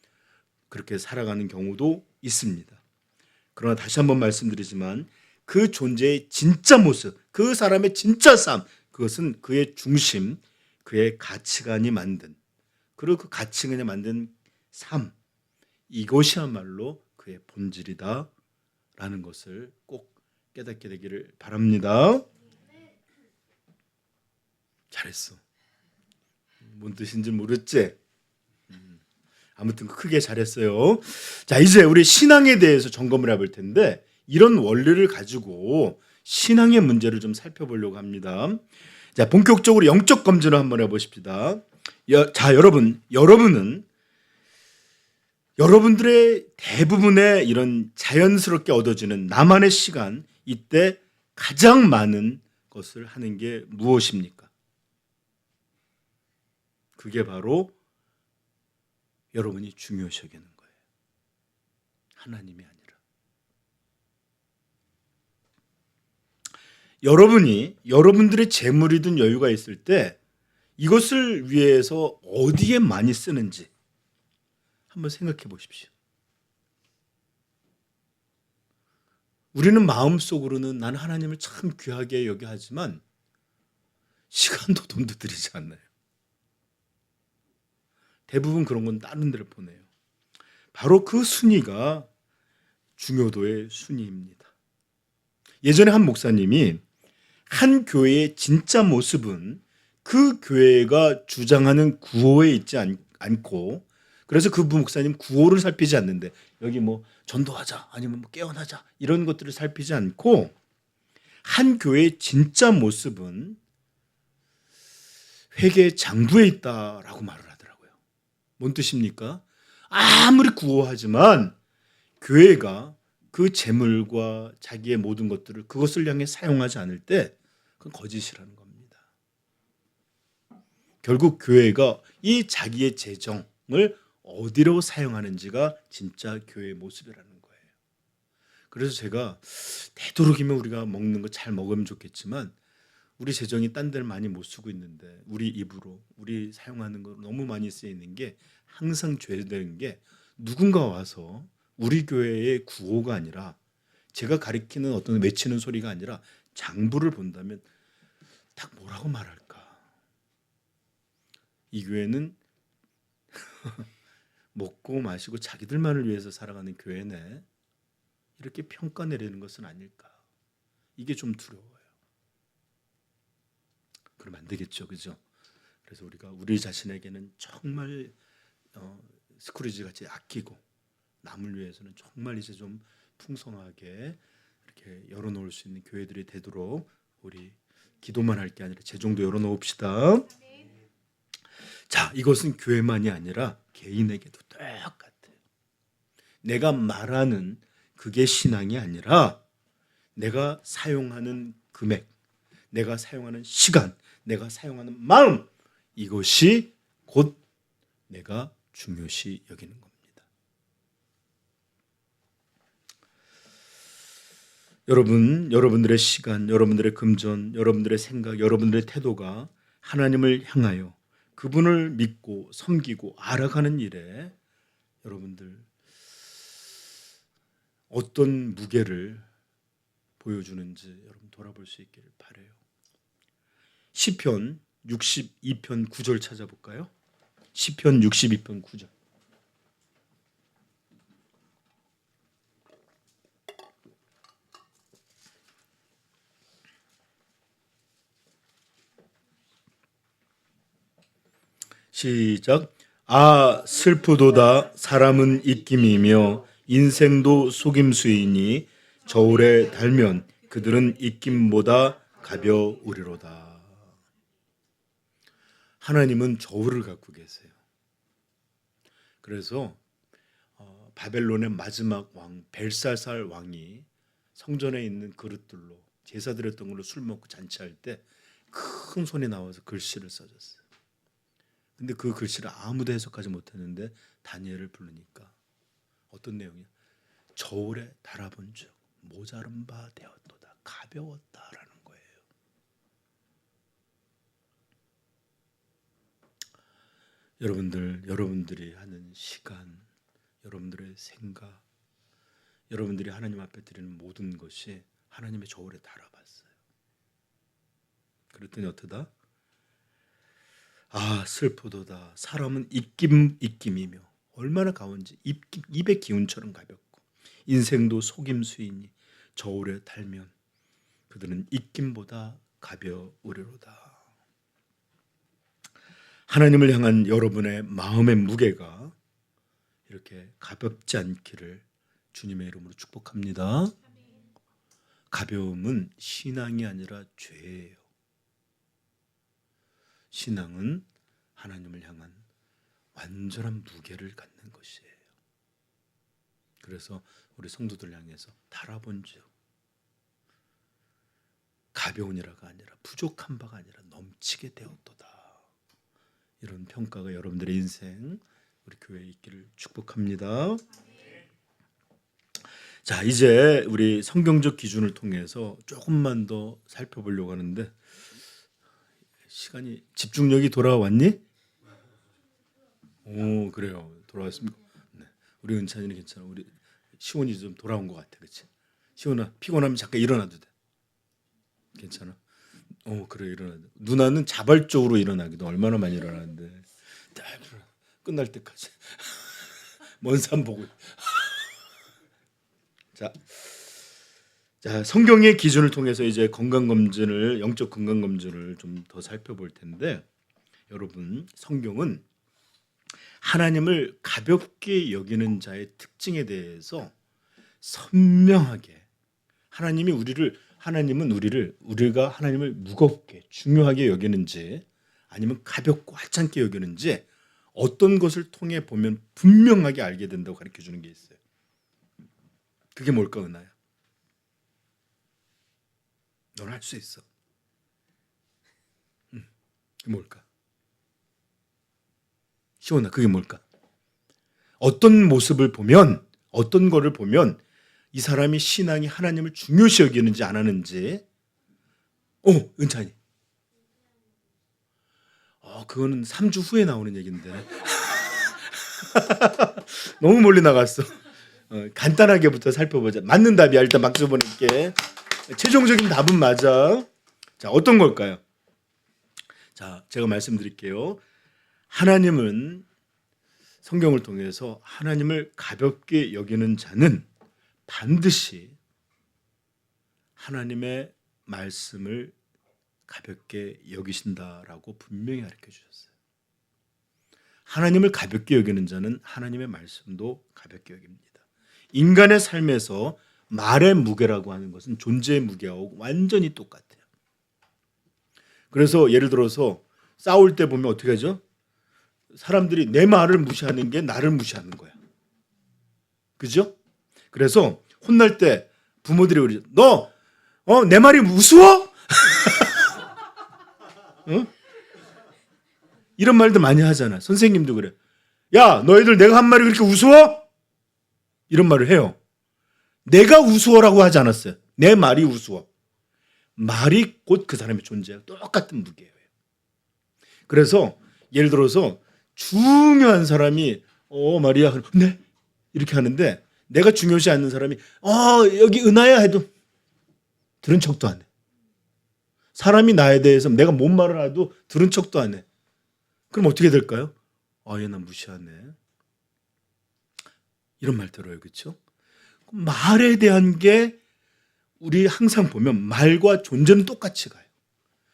그렇게 살아가는 경우도 있습니다. 그러나 다시 한번 말씀드리지만 그 존재의 진짜 모습, 그 사람의 진짜 삶, 그것은 그의 중심, 그의 가치관이 만든, 그리고 그 가치관이 만든 삶, 이것이야말로 그의 본질이다 라는 것을 꼭 깨닫게 되기를 바랍니다. 잘했어. 뭔 뜻인지 모르겠지? 아무튼 크게 잘했어요. 자, 이제 우리 신앙에 대해서 점검을 해볼 텐데 이런 원리를 가지고 신앙의 문제를 좀 살펴보려고 합니다. 자, 본격적으로 영적 검증을 한번 해보십시다. 자, 여러분은 여러분들의 대부분의 이런 자연스럽게 얻어지는 나만의 시간, 이때 가장 많은 것을 하는 게 무엇입니까? 그게 바로 여러분이 중요시 여기는 거예요. 하나님이 아니라. 여러분이 여러분들의 재물이든 여유가 있을 때 이것을 위해서 어디에 많이 쓰는지 한번 생각해 보십시오. 우리는 마음속으로는 나는 하나님을 참 귀하게 여겨 하지만 시간도 돈도 들이지 않나요? 대부분 그런 건 다른 데를 보내요. 바로 그 순위가 중요도의 순위입니다. 예전에 한 목사님이 한 교회의 진짜 모습은 그 교회가 주장하는 구호에 있지 않고, 그래서 그 목사님 구호를 살피지 않는데 여기 뭐 전도하자 아니면 뭐 깨어나자 이런 것들을 살피지 않고 한 교회의 진짜 모습은 회개의 장부에 있다라고 말을 하더라고요. 뭔 뜻입니까? 아무리 구호하지만 교회가 그 재물과 자기의 모든 것들을 그것을 향해 사용하지 않을 때 그건 거짓이라는 겁니다. 결국 교회가 이 자기의 재정을 어디로 사용하는지가 진짜 교회의 모습이라는 거예요. 그래서 제가 되도록이면 우리가 먹는 거 잘 먹으면 좋겠지만 우리 재정이 딴 데를 많이 못 쓰고 있는데 우리 입으로 우리 사용하는 거 너무 많이 쓰이는 게 항상 죄되는 게 누군가 와서 우리 교회의 구호가 아니라 제가 가리키는 어떤 외치는 소리가 아니라 장부를 본다면 딱 뭐라고 말할까? 이 교회는 먹고 마시고 자기들만을 위해서 살아가는 교회네. 이렇게 평가 내리는 것은 아닐까? 이게 좀 두려워요. 그러면 안 되겠죠, 그죠? 그래서 우리가 우리 자신에게는 정말 스크루지 같이 아끼고 남을 위해서는 정말 이제 좀 풍성하게 이렇게 열어놓을 수 있는 교회들이 되도록 우리 기도만 할 게 아니라 재정도 열어놓읍시다. 자, 이것은 교회만이 아니라 개인에게도 똑같아요. 내가 말하는 그게 신앙이 아니라 내가 사용하는 금액, 내가 사용하는 시간, 내가 사용하는 마음, 이것이 곧 내가 중요시 여기는 겁니다. 여러분들의 시간, 여러분들의 금전, 여러분들의 생각, 여러분들의 태도가 하나님을 향하여 그분을 믿고 섬기고 알아가는 일에 여러분들 어떤 무게를 보여주는지 여러분 돌아볼 수 있기를 바라요. 시편 62편 9절 찾아볼까요? 시편 62편 9절. 시작. 아 슬프도다 사람은 입김이며 인생도 속임수이니 저울에 달면 그들은 입김보다 가벼우리로다. 하나님은 저울을 갖고 계세요. 그래서 바벨론의 마지막 왕 벨사살 왕이 성전에 있는 그릇들로 제사 드렸던 걸로 술 먹고 잔치할 때 큰 손이 나와서 글씨를 써줬어요. 근데 그 글씨를 아무도 해석하지 못했는데 다니엘을 부르니까 어떤 내용이야? 저울에 달아본 즉 모자른 바 되었도다. 가벼웠다라는 거예요. 여러분들이 하는 시간, 여러분들의 생각, 여러분들이 하나님 앞에 드리는 모든 것이 하나님의 저울에 달아봤어요. 그랬더니 어떠다? 아 슬프도다 사람은 입김이며 얼마나 가운지 입의 기운처럼 가볍고 인생도 속임수이니 저울에 달면 그들은 입김보다 가벼우리로다. 하나님을 향한 여러분의 마음의 무게가 이렇게 가볍지 않기를 주님의 이름으로 축복합니다. 가벼움은 신앙이 아니라 죄예요. 신앙은 하나님을 향한 완전한 무게를 갖는 것이에요. 그래서 우리 성도들 향해서 달아본즉 가벼우니라가 아니라 부족한 바가 아니라 넘치게 되었도다. 이런 평가가 여러분들의 인생 우리 교회에 있기를 축복합니다. 자, 이제 우리 성경적 기준을 통해서 조금만 더 살펴보려고 하는데 시간이 집중력이 돌아왔니? 오 그래요. 돌아왔습니까? 네. 우리 은찬이는 괜찮아. 우리 시온이 좀 돌아온 것 같아, 그렇지? 시온아 피곤하면 잠깐 일어나도 돼. 괜찮아? 그래 일어나. 누나는 자발적으로 일어나기도 얼마나 많이 일어나는데 끝날 때까지 먼 산 보고. 자, 성경의 기준을 통해서 이제 건강검진을 영적 건강검진을 좀 더 살펴볼 텐데 여러분 성경은 하나님을 가볍게 여기는 자의 특징에 대해서 선명하게 하나님은 우리가 하나님을 무겁게 중요하게 여기는지 아니면 가볍고 하찮게 여기는지 어떤 것을 통해 보면 분명하게 알게 된다고 가르쳐 주는 게 있어요. 그게 뭘까 은하야? 넌 할 수 있어. 그게 뭘까? 시온아, 그게 뭘까? 어떤 모습을 보면, 어떤 거를 보면 이 사람이 신앙이 하나님을 중요시 여기는지 안 하는지. 은찬이. 그거는 3주 후에 나오는 얘기인데. 너무 멀리 나갔어. 간단하게부터 살펴보자. 맞는 답이야. 일단 박수 보낼게. 최종적인 답은 맞아. 자, 어떤 걸까요? 자, 제가 말씀드릴게요. 하나님은 성경을 통해서 하나님을 가볍게 여기는 자는 반드시 하나님의 말씀을 가볍게 여기신다라고 분명히 가르쳐 주셨어요. 하나님을 가볍게 여기는 자는 하나님의 말씀도 가볍게 여깁니다. 인간의 삶에서 말의 무게라고 하는 것은 존재의 무게하고 완전히 똑같아요. 그래서 예를 들어서 싸울 때 보면 어떻게 하죠? 사람들이 내 말을 무시하는 게 나를 무시하는 거야. 그죠? 그래서 혼날 때 부모들이 그러죠. 너 내 말이 우스워? 어? 이런 말도 많이 하잖아. 선생님도 그래. 야, 너희들 내가 한 말이 그렇게 우스워? 이런 말을 해요. 내가 우스워라고 하지 않았어요. 내 말이 우스워. 말이 곧 그 사람의 존재와 똑같은 무게예요. 그래서 예를 들어서 중요한 사람이 말이야. 네. 이렇게 하는데 내가 중요시 않는 사람이 여기 은하야 해도 들은 척도 안 해. 사람이 나에 대해서 내가 뭔 말을 해도 들은 척도 안 해. 그럼 어떻게 될까요? 얘 나 무시하네. 이런 말 들어요. 그렇죠? 말에 대한 게 우리 항상 보면 말과 존재는 똑같이 가요.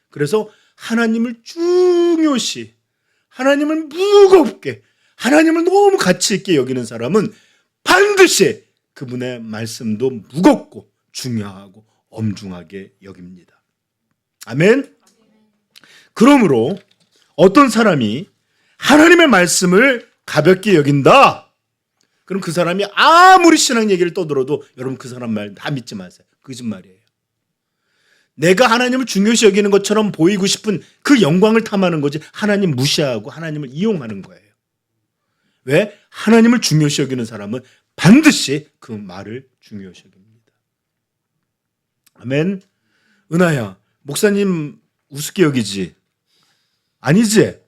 그래서 하나님을 중요시, 하나님을 무겁게, 하나님을 너무 가치 있게 여기는 사람은 반드시 그분의 말씀도 무겁고 중요하고 엄중하게 여깁니다. 아멘. 그러므로 어떤 사람이 하나님의 말씀을 가볍게 여긴다. 그럼 그 사람이 아무리 신앙 얘기를 떠들어도 여러분 그 사람 말 다 믿지 마세요. 거짓말이에요. 내가 하나님을 중요시 여기는 것처럼 보이고 싶은 그 영광을 탐하는 거지 하나님 무시하고 하나님을 이용하는 거예요. 왜? 하나님을 중요시 여기는 사람은 반드시 그 말을 중요시 여깁니다. 아멘. 은하야, 목사님 우습게 여기지? 아니지?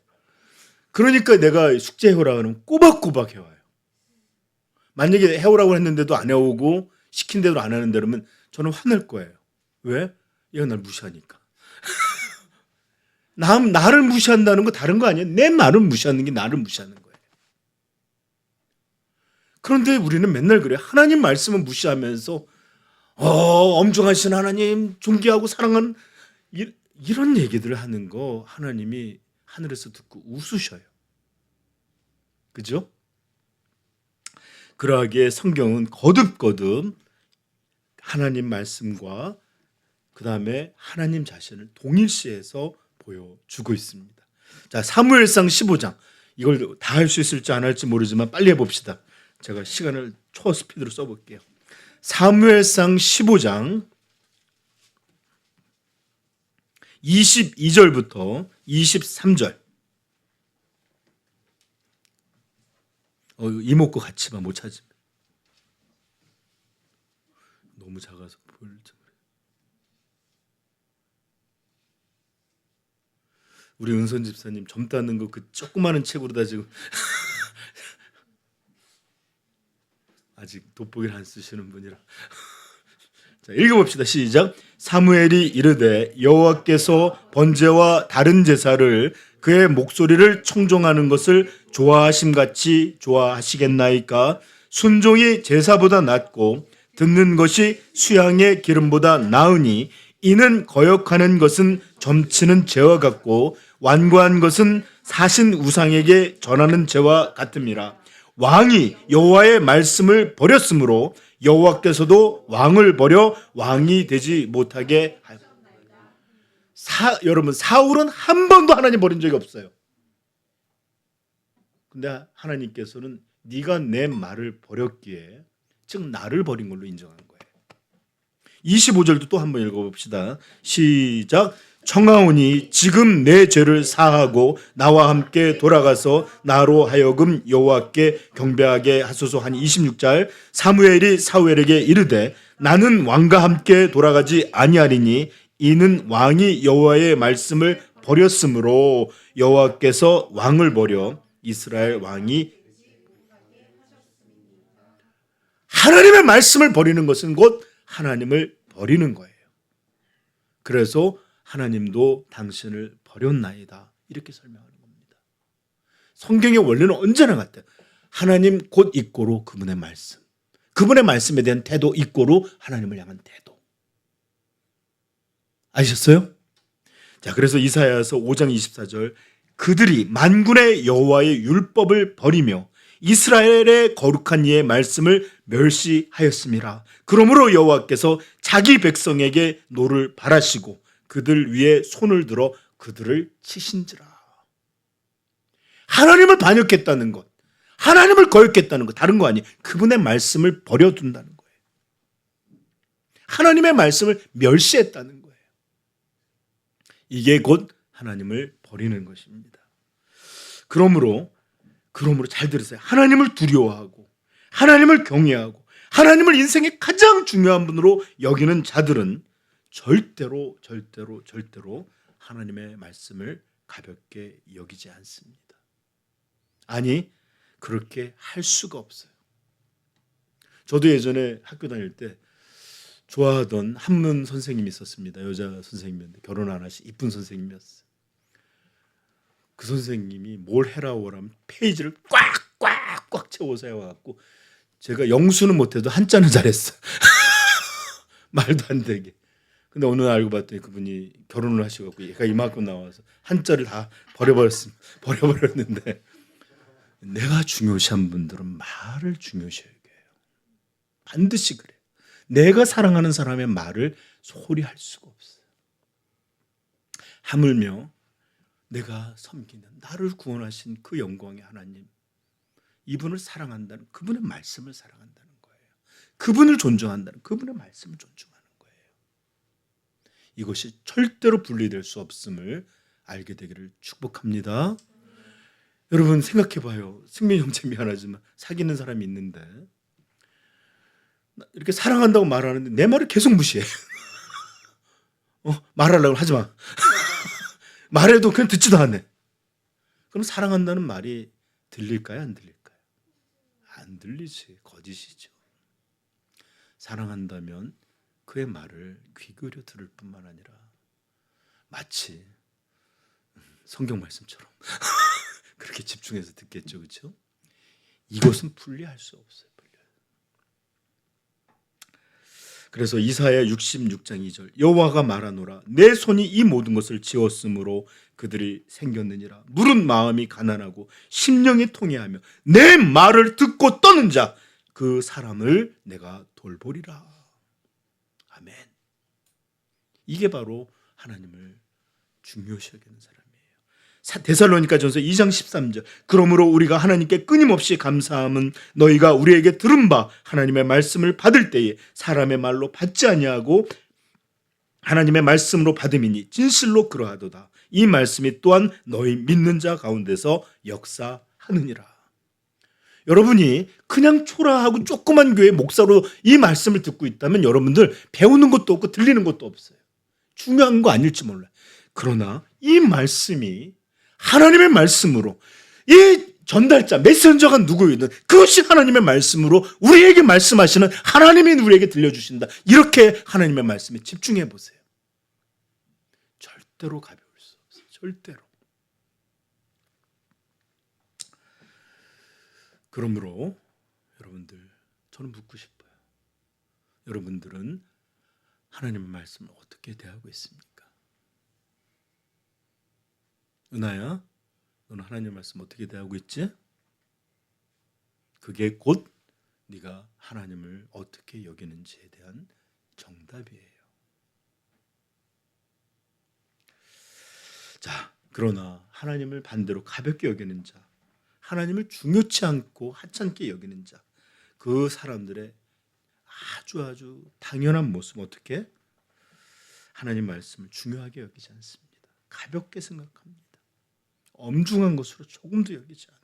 그러니까 내가 숙제 해오라고 하면 꼬박꼬박 해와요. 만약에 해오라고 했는데도 안 해오고 시킨 대로 안 하는데 그러면 저는 화낼 거예요. 왜? 얘가 날 무시하니까. 나를 무시한다는 거 다른 거 아니에요? 내 말을 무시하는 게 나를 무시하는 거예요. 그런데 우리는 맨날 그래요. 하나님 말씀을 무시하면서 엄중하신 하나님, 존귀하고 사랑하는 이런 얘기들을 하는 거 하나님이 하늘에서 듣고 웃으셔요. 그죠? 그러하기에 성경은 거듭거듭 하나님 말씀과 그 다음에 하나님 자신을 동일시해서 보여주고 있습니다. 자, 사무엘상 15장. 이걸 다 할 수 있을지 안 할지 모르지만 빨리 해봅시다. 제가 시간을 초스피드로 써볼게요. 사무엘상 15장 22절부터 23절. 이목구 같이만 못 찾으면 너무 작아서 보일지 모르겠어요. 우리 은선 집사님 점 따는 거 그 조그마한 책으로 다 지금 아직 돋보기를 안 쓰시는 분이라. 자, 읽어봅시다. 시작. 사무엘이 이르되 여호와께서 번제와 다른 제사를 그의 목소리를 청종하는 것을 좋아하심같이 좋아하시겠나이까? 순종이 제사보다 낫고 듣는 것이 수양의 기름보다 나으니 이는 거역하는 것은 점치는 죄와 같고 완고한 것은 사신 우상에게 전하는 죄와 같음이라. 왕이 여호와의 말씀을 버렸으므로 여호와께서도 왕을 버려 왕이 되지 못하게 하였다. 여러분, 사울은 한 번도 하나님 버린 적이 없어요. 근데 하나님께서는 네가 내 말을 버렸기에, 즉 나를 버린 걸로 인정한 거예요. 25절도 또 한번 읽어봅시다. 시작. 청하오니 지금 내 죄를 사하고 나와 함께 돌아가서 나로 하여금 여호와께 경배하게 하소서. 한 26절. 사무엘이 사무엘에게 이르되 나는 왕과 함께 돌아가지 아니하리니 이는 왕이 여호와의 말씀을 버렸으므로 여호와께서 왕을 버려 이스라엘 왕이 하나님의 말씀을 버리는 것은 곧 하나님을 버리는 거예요. 그래서 하나님도 당신을 버렸나이다 이렇게 설명하는 겁니다. 성경의 원리는 언제나 같아요. 하나님 곧 이꼬로 그분의 말씀, 그분의 말씀에 대한 태도 이꼬로 하나님을 향한 태도. 아셨어요? 자, 그래서 이사야서 5장 24절 그들이 만군의 여호와의 율법을 버리며 이스라엘의 거룩한 이의 말씀을 멸시하였습니다. 그러므로 여호와께서 자기 백성에게 노를 바라시고 그들 위에 손을 들어 그들을 치신지라. 하나님을 반역했다는 것, 하나님을 거역했다는 것, 다른 거 아니에요. 그분의 말씀을 버려둔다는 거예요. 하나님의 말씀을 멸시했다는 거예요. 이게 곧 하나님을 버리는 것입니다. 그러므로 잘 들으세요. 하나님을 두려워하고 하나님을 경외하고 하나님을 인생의 가장 중요한 분으로 여기는 자들은 절대로 하나님의 말씀을 가볍게 여기지 않습니다. 아니, 그렇게 할 수가 없어요. 저도 예전에 학교 다닐 때 좋아하던 한문 선생님이 있었습니다. 여자 선생님이었는데 결혼 안 하신 이쁜 선생님이었어요. 그 선생님이 뭘 해라고 하면 페이지를 꽉 채워서 해와갖고 제가 영수는 못해도 한자는 잘했어요. 말도 안 되게. 근데 어느 날 알고 봤더니 그분이 결혼을 하셔갖고 얘가 이만큼 나와서 한자를 다 버려버렸는데 내가 중요시한 분들은 말을 중요시 여겨요. 반드시 그래요. 내가 사랑하는 사람의 말을 소홀히 할 수가 없어요. 하물며 내가 섬기는 나를 구원하신 그 영광의 하나님, 이분을 사랑한다는 그분의 말씀을 사랑한다는 거예요. 그분을 존중한다는 그분의 말씀을 존중하는 거예요. 이것이 절대로 분리될 수 없음을 알게 되기를 축복합니다. 여러분 생각해봐요. 승민이 형 미안하지만 사귀는 사람이 있는데 이렇게 사랑한다고 말하는데 내 말을 계속 무시해. 말하려고 하지 마. 말해도 그냥 듣지도 않네. 그럼 사랑한다는 말이 들릴까요? 안 들릴까요? 안 들리지. 거짓이죠. 사랑한다면 그의 말을 귀 기울여 들을 뿐만 아니라 마치 성경 말씀처럼 그렇게 집중해서 듣겠죠. 그렇죠? 이것은 분리할 수 없어요. 그래서 이사야 66장 2절 여호와가 말하노라 내 손이 이 모든 것을 지었으므로 그들이 생겼느니라. 물은 마음이 가난하고 심령이 통해하며 내 말을 듣고 떠는 자 그 사람을 내가 돌보리라. 아멘. 이게 바로 하나님을 중요시 여기는 사람이에요. 데살로니가전서 2장 13절 그러므로 우리가 하나님께 끊임없이 감사함은 너희가 우리에게 들은 바 하나님의 말씀을 받을 때에 사람의 말로 받지 아니하고 하나님의 말씀으로 받음이니 진실로 그러하도다. 이 말씀이 또한 너희 믿는 자 가운데서 역사하느니라. 여러분이 그냥 초라하고 조그만 교회 목사로 이 말씀을 듣고 있다면 여러분들 배우는 것도 없고 들리는 것도 없어요. 중요한 거 아닐지 몰라요. 그러나 이 말씀이 하나님의 말씀으로 이 전달자 메신저가 누구이든 그것이 하나님의 말씀으로 우리에게 말씀하시는 하나님이 우리에게 들려주신다. 이렇게 하나님의 말씀에 집중해 보세요. 절대로 가벼울 수 없어요. 절대로. 그러므로 여러분들 저는 묻고 싶어요. 여러분들은 하나님의 말씀을 어떻게 대하고 있습니까? 은하야, 너는 하나님의 말씀 어떻게 대하고 있지? 그게 곧 네가 하나님을 어떻게 여기는지에 대한 정답이에요. 자, 그러나 하나님을 반대로 가볍게 여기는 자, 하나님을 중요치 않고 하찮게 여기는 자, 그 사람들의 아주 당연한 모습 어떻게? 하나님 말씀을 중요하게 여기지 않습니다. 가볍게 생각합니다. 엄중한 것으로 조금도 여기지 않아요.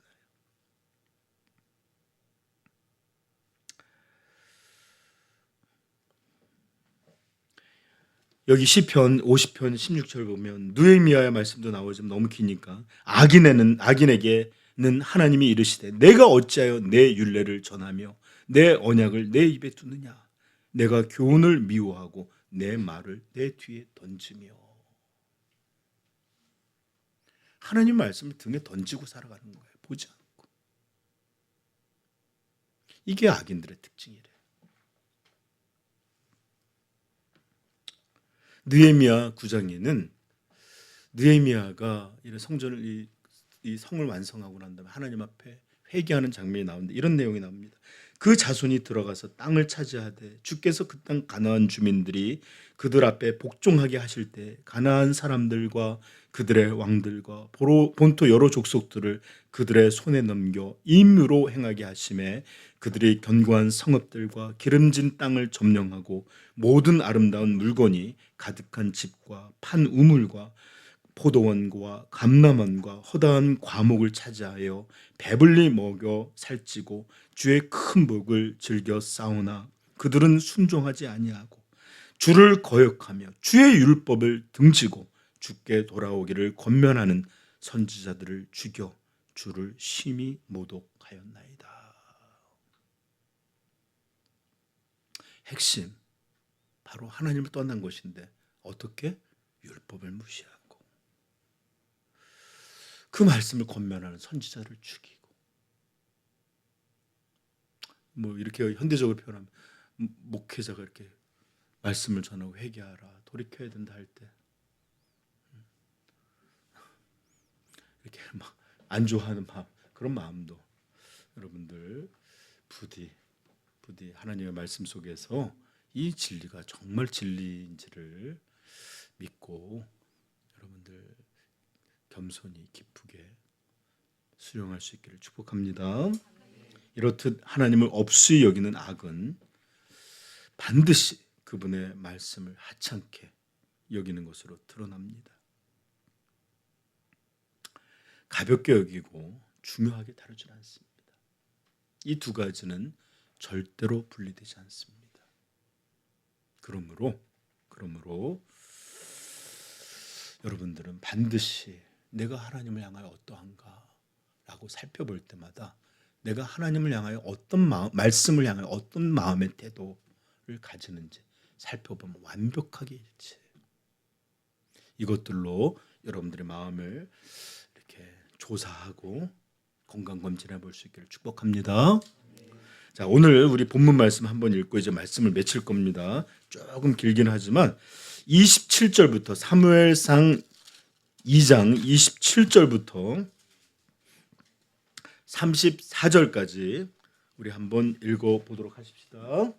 여기 시편 50편 16절 보면 느헤미야의 말씀도 나오지만 너무 기니까 악인에게는 하나님이 이르시되 내가 어찌하여 내 율례를 전하며 내 언약을 내 입에 두느냐. 내가 교훈을 미워하고 내 말을 내 뒤에 던지며. 하나님 말씀을 등에 던지고 살아가는 거예요. 보지 않고. 이게 악인들의 특징이래요. 느헤미야 9장에는 느헤미야가 성전을 이 성을 완성하고 난 다음에 하나님 앞에 회개하는 장면이 나오는데 이런 내용이 나옵니다. 그 자손이 들어가서 땅을 차지하되 주께서 그 땅 가나안 주민들이 그들 앞에 복종하게 하실 때 가나안 사람들과 그들의 왕들과 본토 여러 족속들을 그들의 손에 넘겨 임의로 행하게 하심에 그들이 견고한 성읍들과 기름진 땅을 점령하고 모든 아름다운 물건이 가득한 집과 판 우물과 포도원과 감람원과 허다한 과목을 차지하여 배불리 먹여 살찌고 주의 큰 복을 즐겨 싸우나 그들은 순종하지 아니하고 주를 거역하며 주의 율법을 등지고 주께 돌아오기를 권면하는 선지자들을 죽여 주를 심히 모독하였나이다. 핵심 바로 하나님을 떠난 것인데 어떻게? 율법을 무시하고 그 말씀을 권면하는 선지자를 죽이고 이렇게 현대적으로 표현하면 목회자가 이렇게 말씀을 전하고 회개하라 돌이켜야 된다 할 때 이렇게 막 안 좋아하는 마음 그런 마음도 여러분들 부디 하나님의 말씀 속에서 이 진리가 정말 진리인지를 믿고 여러분들 겸손히 기쁘게 수용할 수 있기를 축복합니다. 이렇듯 하나님을 없이 여기는 악은 반드시 그분의 말씀을 하찮게 여기는 것으로 드러납니다. 가볍게 여기고 중요하게 다루지 않습니다. 이 두 가지는 절대로 분리되지 않습니다. 그러므로 여러분들은 반드시 내가 하나님을 향하여 어떠한가 라고 살펴볼 때마다 내가 하나님을 향하여 말씀을 향하여 어떤 마음의 태도를 가지는지 살펴보면 완벽하게 일치해요. 이것들로 여러분들의 마음을 이렇게 조사하고 건강검진해 볼 수 있기를 축복합니다. 자, 오늘 우리 본문 말씀 한번 읽고 이제 말씀을 맺힐 겁니다. 조금 길긴 하지만 27절부터 사무엘상 2장 27절부터 34절까지 우리 한번 읽어보도록 하십시다.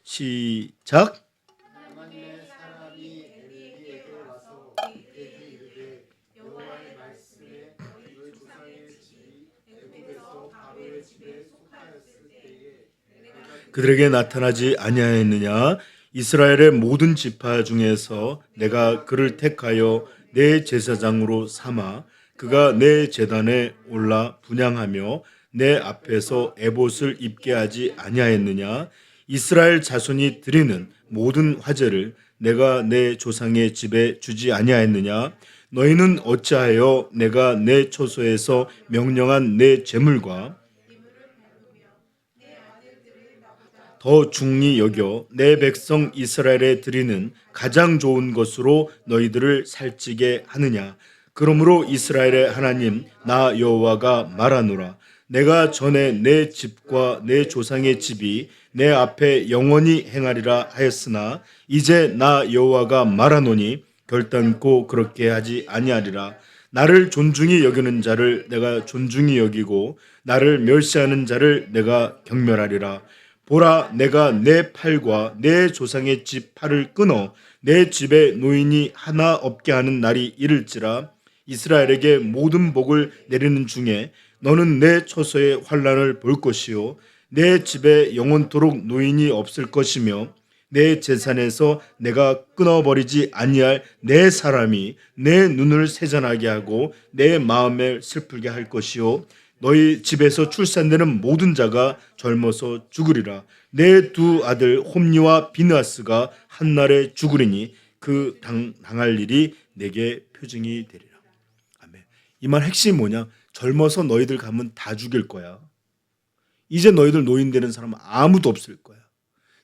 시작. 그들에게 나타나지 아니하였느냐? 이스라엘의 모든 지파 중에서 내가 그를 택하여 내 제사장으로 삼아 그가 내 제단에 올라 분향하며 내 앞에서 에봇을 입게 하지 아니하였느냐? 이스라엘 자손이 드리는 모든 화제를 내가 내 조상의 집에 주지 아니하였느냐? 너희는 어찌하여 내가 내 처소에서 명령한 내 제물과 더 중히 여겨 내 백성 이스라엘에 드리는 가장 좋은 것으로 너희들을 살찌게 하느냐? 그러므로 이스라엘의 하나님 나 여호와가 말하노라. 내가 전에 내 집과 내 조상의 집이 내 앞에 영원히 행하리라 하였으나 이제 나 여호와가 말하노니 결단코 그렇게 하지 아니하리라. 나를 존중히 여기는 자를 내가 존중히 여기고 나를 멸시하는 자를 내가 경멸하리라. 보라, 내가 내 팔과 내 조상의 집 팔을 끊어 내 집에 노인이 하나 없게 하는 날이 이를지라. 이스라엘에게 모든 복을 내리는 중에 너는 내 처소의 환난을 볼 것이요 내 집에 영원토록 노인이 없을 것이며 내 재산에서 내가 끊어버리지 아니할 내 사람이 내 눈을 세잔하게 하고 내 마음을 슬프게 할 것이요 너희 집에서 출산되는 모든 자가 젊어서 죽으리라. 내 두 아들 홈니와 비느하스가 한날에 죽으리니 그 당할 일이 내게 표징이 되리라. 아멘. 이 말 핵심이 뭐냐? 젊어서 너희들 가면 다 죽일 거야. 이제 너희들 노인 되는 사람은 아무도 없을 거야.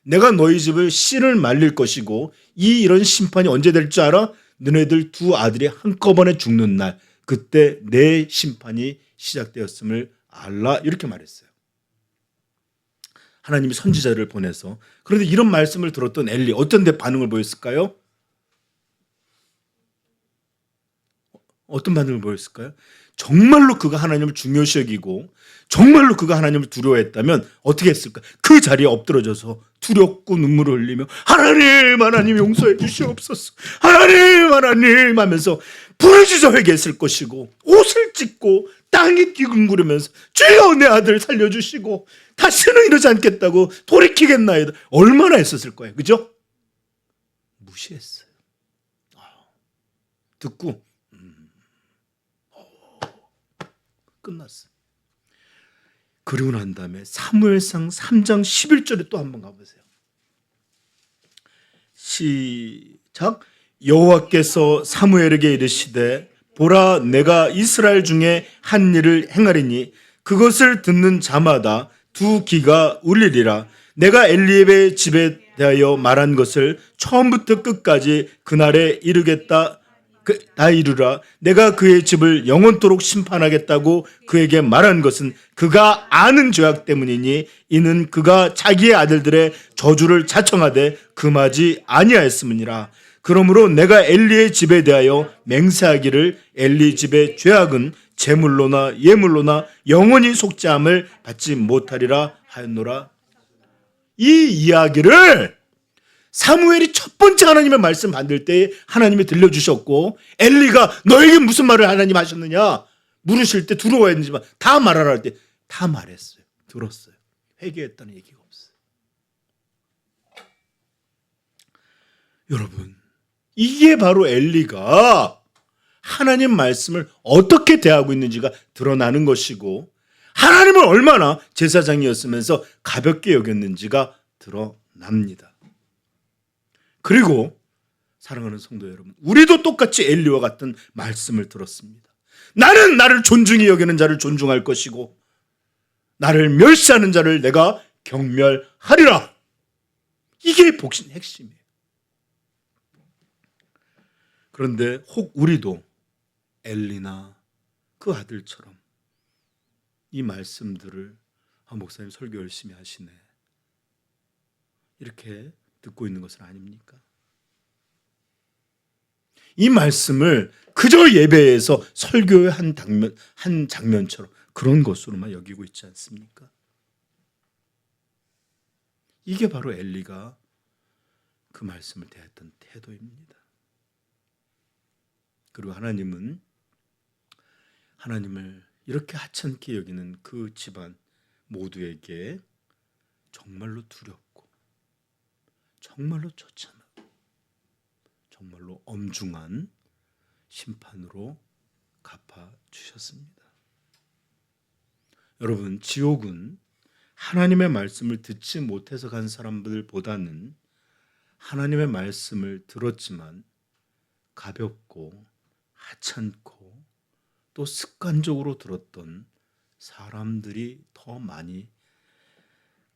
내가 너희 집을 씨를 말릴 것이고 이런 심판이 언제 될 줄 알아? 너네들 두 아들이 한꺼번에 죽는 날, 그때 내 심판이 시작되었음을 알라. 이렇게 말했어요. 하나님이 선지자를 보내서. 그런데 이런 말씀을 들었던 엘리 어떤 데 반응을 보였을까요? 어떤 반응을 보였을까요? 정말로 그가 하나님을 중요시 여기고 정말로 그가 하나님을 두려워했다면 어떻게 했을까? 그 자리에 엎드러져서 두렵고 눈물을 흘리며 하나님 용서해 주시옵소서, 하나님 하면서 부르짖어 회개했을 것이고 옷을 찢고 땅에 뒤근구르면서 주여 내 아들 살려주시고 다시는 이러지 않겠다고 돌이키겠나이다. 얼마나 했었을 거예요. 그죠? 무시했어요. 듣고 끝났어요. 그리고 난 다음에 사무엘상 3장 11절에 또 한번 가보세요. 시작. 여호와께서 사무엘에게 이르시되 보라 내가 이스라엘 중에 한 일을 행하리니 그것을 듣는 자마다 두 귀가 울리리라. 내가 엘리압의 집에 대하여 말한 것을 처음부터 끝까지 그날에 이루겠다. 다 이루라. 내가 그의 집을 영원토록 심판하겠다고 그에게 말한 것은 그가 아는 죄악 때문이니 이는 그가 자기의 아들들의 저주를 자청하되 금하지 아니하였음이니라. 그러므로 내가 엘리의 집에 대하여 맹세하기를 엘리 집의 죄악은 제물로나 예물로나 영원히 속죄함을 받지 못하리라 하였노라. 이 이야기를 사무엘이 첫 번째 하나님의 말씀 받을 때 하나님이 들려주셨고 엘리가 너에게 무슨 말을 하나님 하셨느냐 물으실 때 두려워했는지만 다 말하라 할 때 다 말했어요. 들었어요. 회개했다는 얘기가 없어요. 여러분, 이게 바로 엘리가 하나님 말씀을 어떻게 대하고 있는지가 드러나는 것이고 하나님을 얼마나 제사장이었으면서 가볍게 여겼는지가 드러납니다. 그리고 사랑하는 성도 여러분, 우리도 똑같이 엘리와 같은 말씀을 들었습니다. 나는 나를 존중히 여기는 자를 존중할 것이고 나를 멸시하는 자를 내가 경멸하리라. 이게 복신의 핵심이에요. 그런데 혹 우리도 엘리나 그 아들처럼 이 말씀들을 목사님 설교 열심히 하시네 이렇게 듣고 있는 것은 아닙니까? 이 말씀을 그저 예배에서 설교의 한 장면처럼 그런 것으로만 여기고 있지 않습니까? 이게 바로 엘리가 그 말씀을 대했던 태도입니다. 그리고 하나님은 하나님을 이렇게 하찮게 여기는 그 집안 모두에게 정말로 두렵고 정말로 처참하고 정말로 엄중한 심판으로 갚아주셨습니다. 여러분, 지옥은 하나님의 말씀을 듣지 못해서 간 사람들보다는 하나님의 말씀을 들었지만 가볍고 하찮고 또 습관적으로 들었던 사람들이 더 많이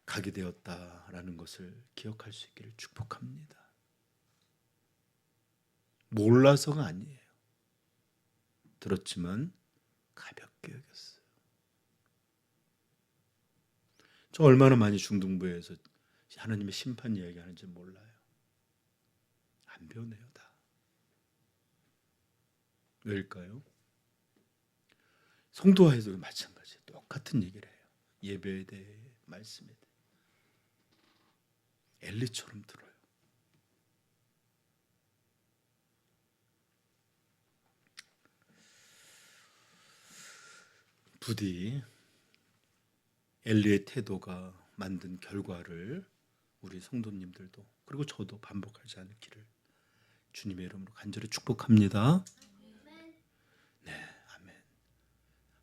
가게 되었다라는 것을 기억할 수 있기를 축복합니다. 몰라서가 아니에요. 들었지만 가볍게 여겼어요. 저 얼마나 많이 중등부에서 하나님의 심판 이야기하는지 몰라요. 안 배우네요 다. 왜일까요? 성도와도 마찬가지 똑같은 얘기를 해요. 예배에 대해 말씀에 대해 엘리처럼 들어요. 부디 엘리의 태도가 만든 결과를 우리 성도님들도 그리고 저도 반복하지 않기를 주님의 이름으로 간절히 축복합니다. 네, 아멘.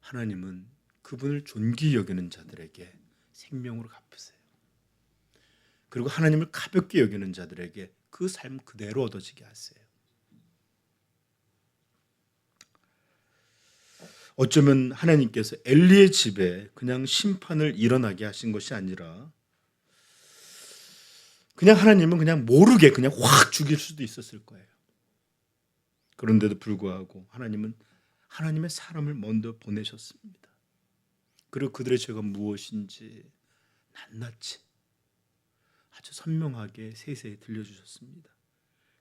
하나님은 그분을 존귀 여기는 자들에게 생명으로 갚으세요. 그리고 하나님을 가볍게 여기는 자들에게 그 삶 그대로 얻어지게 하세요. 어쩌면 하나님께서 엘리의 집에 그냥 심판을 일어나게 하신 것이 아니라 그냥 하나님은 그냥 모르게 그냥 확 죽일 수도 있었을 거예요. 그런데도 불구하고 하나님은 하나님의 사람을 먼저 보내셨습니다. 그리고 그들의 죄가 무엇인지 낱낱이 아주 선명하게 세세히 들려주셨습니다.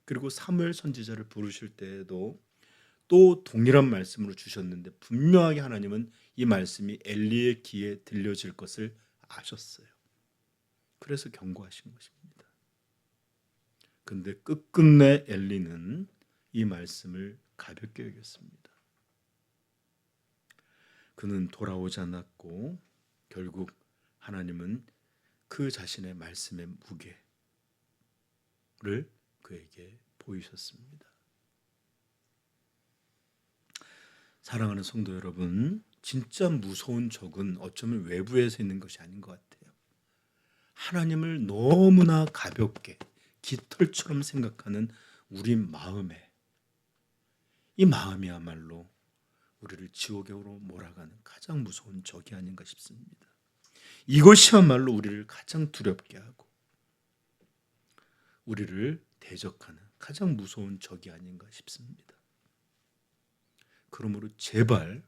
그리고 사무엘 선지자를 부르실 때에도 또 동일한 말씀으로 주셨는데 분명하게 하나님은 이 말씀이 엘리의 귀에 들려질 것을 아셨어요. 그래서 경고하신 것입니다. 그런데 끝끝내 엘리는 이 말씀을 가볍게 여겼습니다. 그는 돌아오지 않았고 결국 하나님은 그 자신의 말씀의 무게를 그에게 보이셨습니다. 사랑하는 성도 여러분, 진짜 무서운 적은 어쩌면 외부에서 있는 것이 아닌 것 같아요. 하나님을 너무나 가볍게 깃털처럼 생각하는 우리 마음에, 이 마음이야말로 우리를 지옥으로 몰아가는 가장 무서운 적이 아닌가 싶습니다. 이것이야말로 우리를 가장 두렵게 하고 우리를 대적하는 가장 무서운 적이 아닌가 싶습니다. 그러므로 제발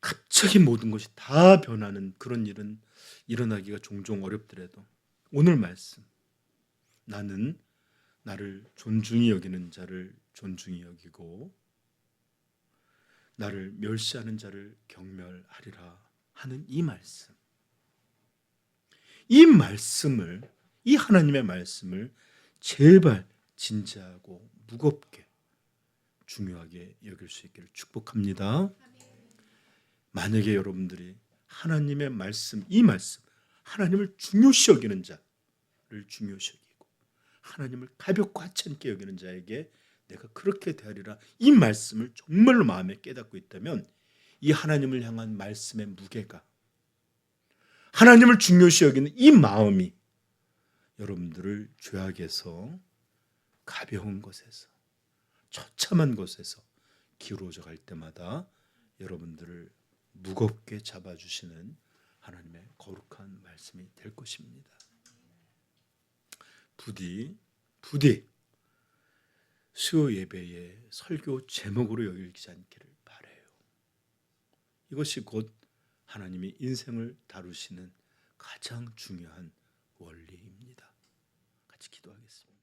갑자기 모든 것이 다 변하는 그런 일은 일어나기가 종종 어렵더라도 오늘 말씀, 나는 나를 존중히 여기는 자를 존중히 여기고 나를 멸시하는 자를 경멸하리라 하는 이 말씀, 이 하나님의 말씀을 제발 진지하고 무겁게 중요하게 여길 수 있기를 축복합니다. 만약에 여러분들이 하나님의 말씀, 이 말씀, 하나님을 중요시 여기는 자를 중요시 여기고 하나님을 가볍고 하찮게 여기는 자에게 내가 그렇게 대하리라, 이 말씀을 정말로 마음에 깨닫고 있다면 이 하나님을 향한 말씀의 무게가, 하나님을 중요시 여기는 이 마음이 여러분들을 죄악에서, 가벼운 것에서, 처참한 것에서 기울어져 갈 때마다 여러분들을 무겁게 잡아주시는 하나님의 거룩한 말씀이 될 것입니다. 부디 수요 예배의 설교 제목으로 여기지 않기를 바라요. 이것이 곧 하나님이 인생을 다루시는 가장 중요한 원리입니다. 같이 기도하겠습니다.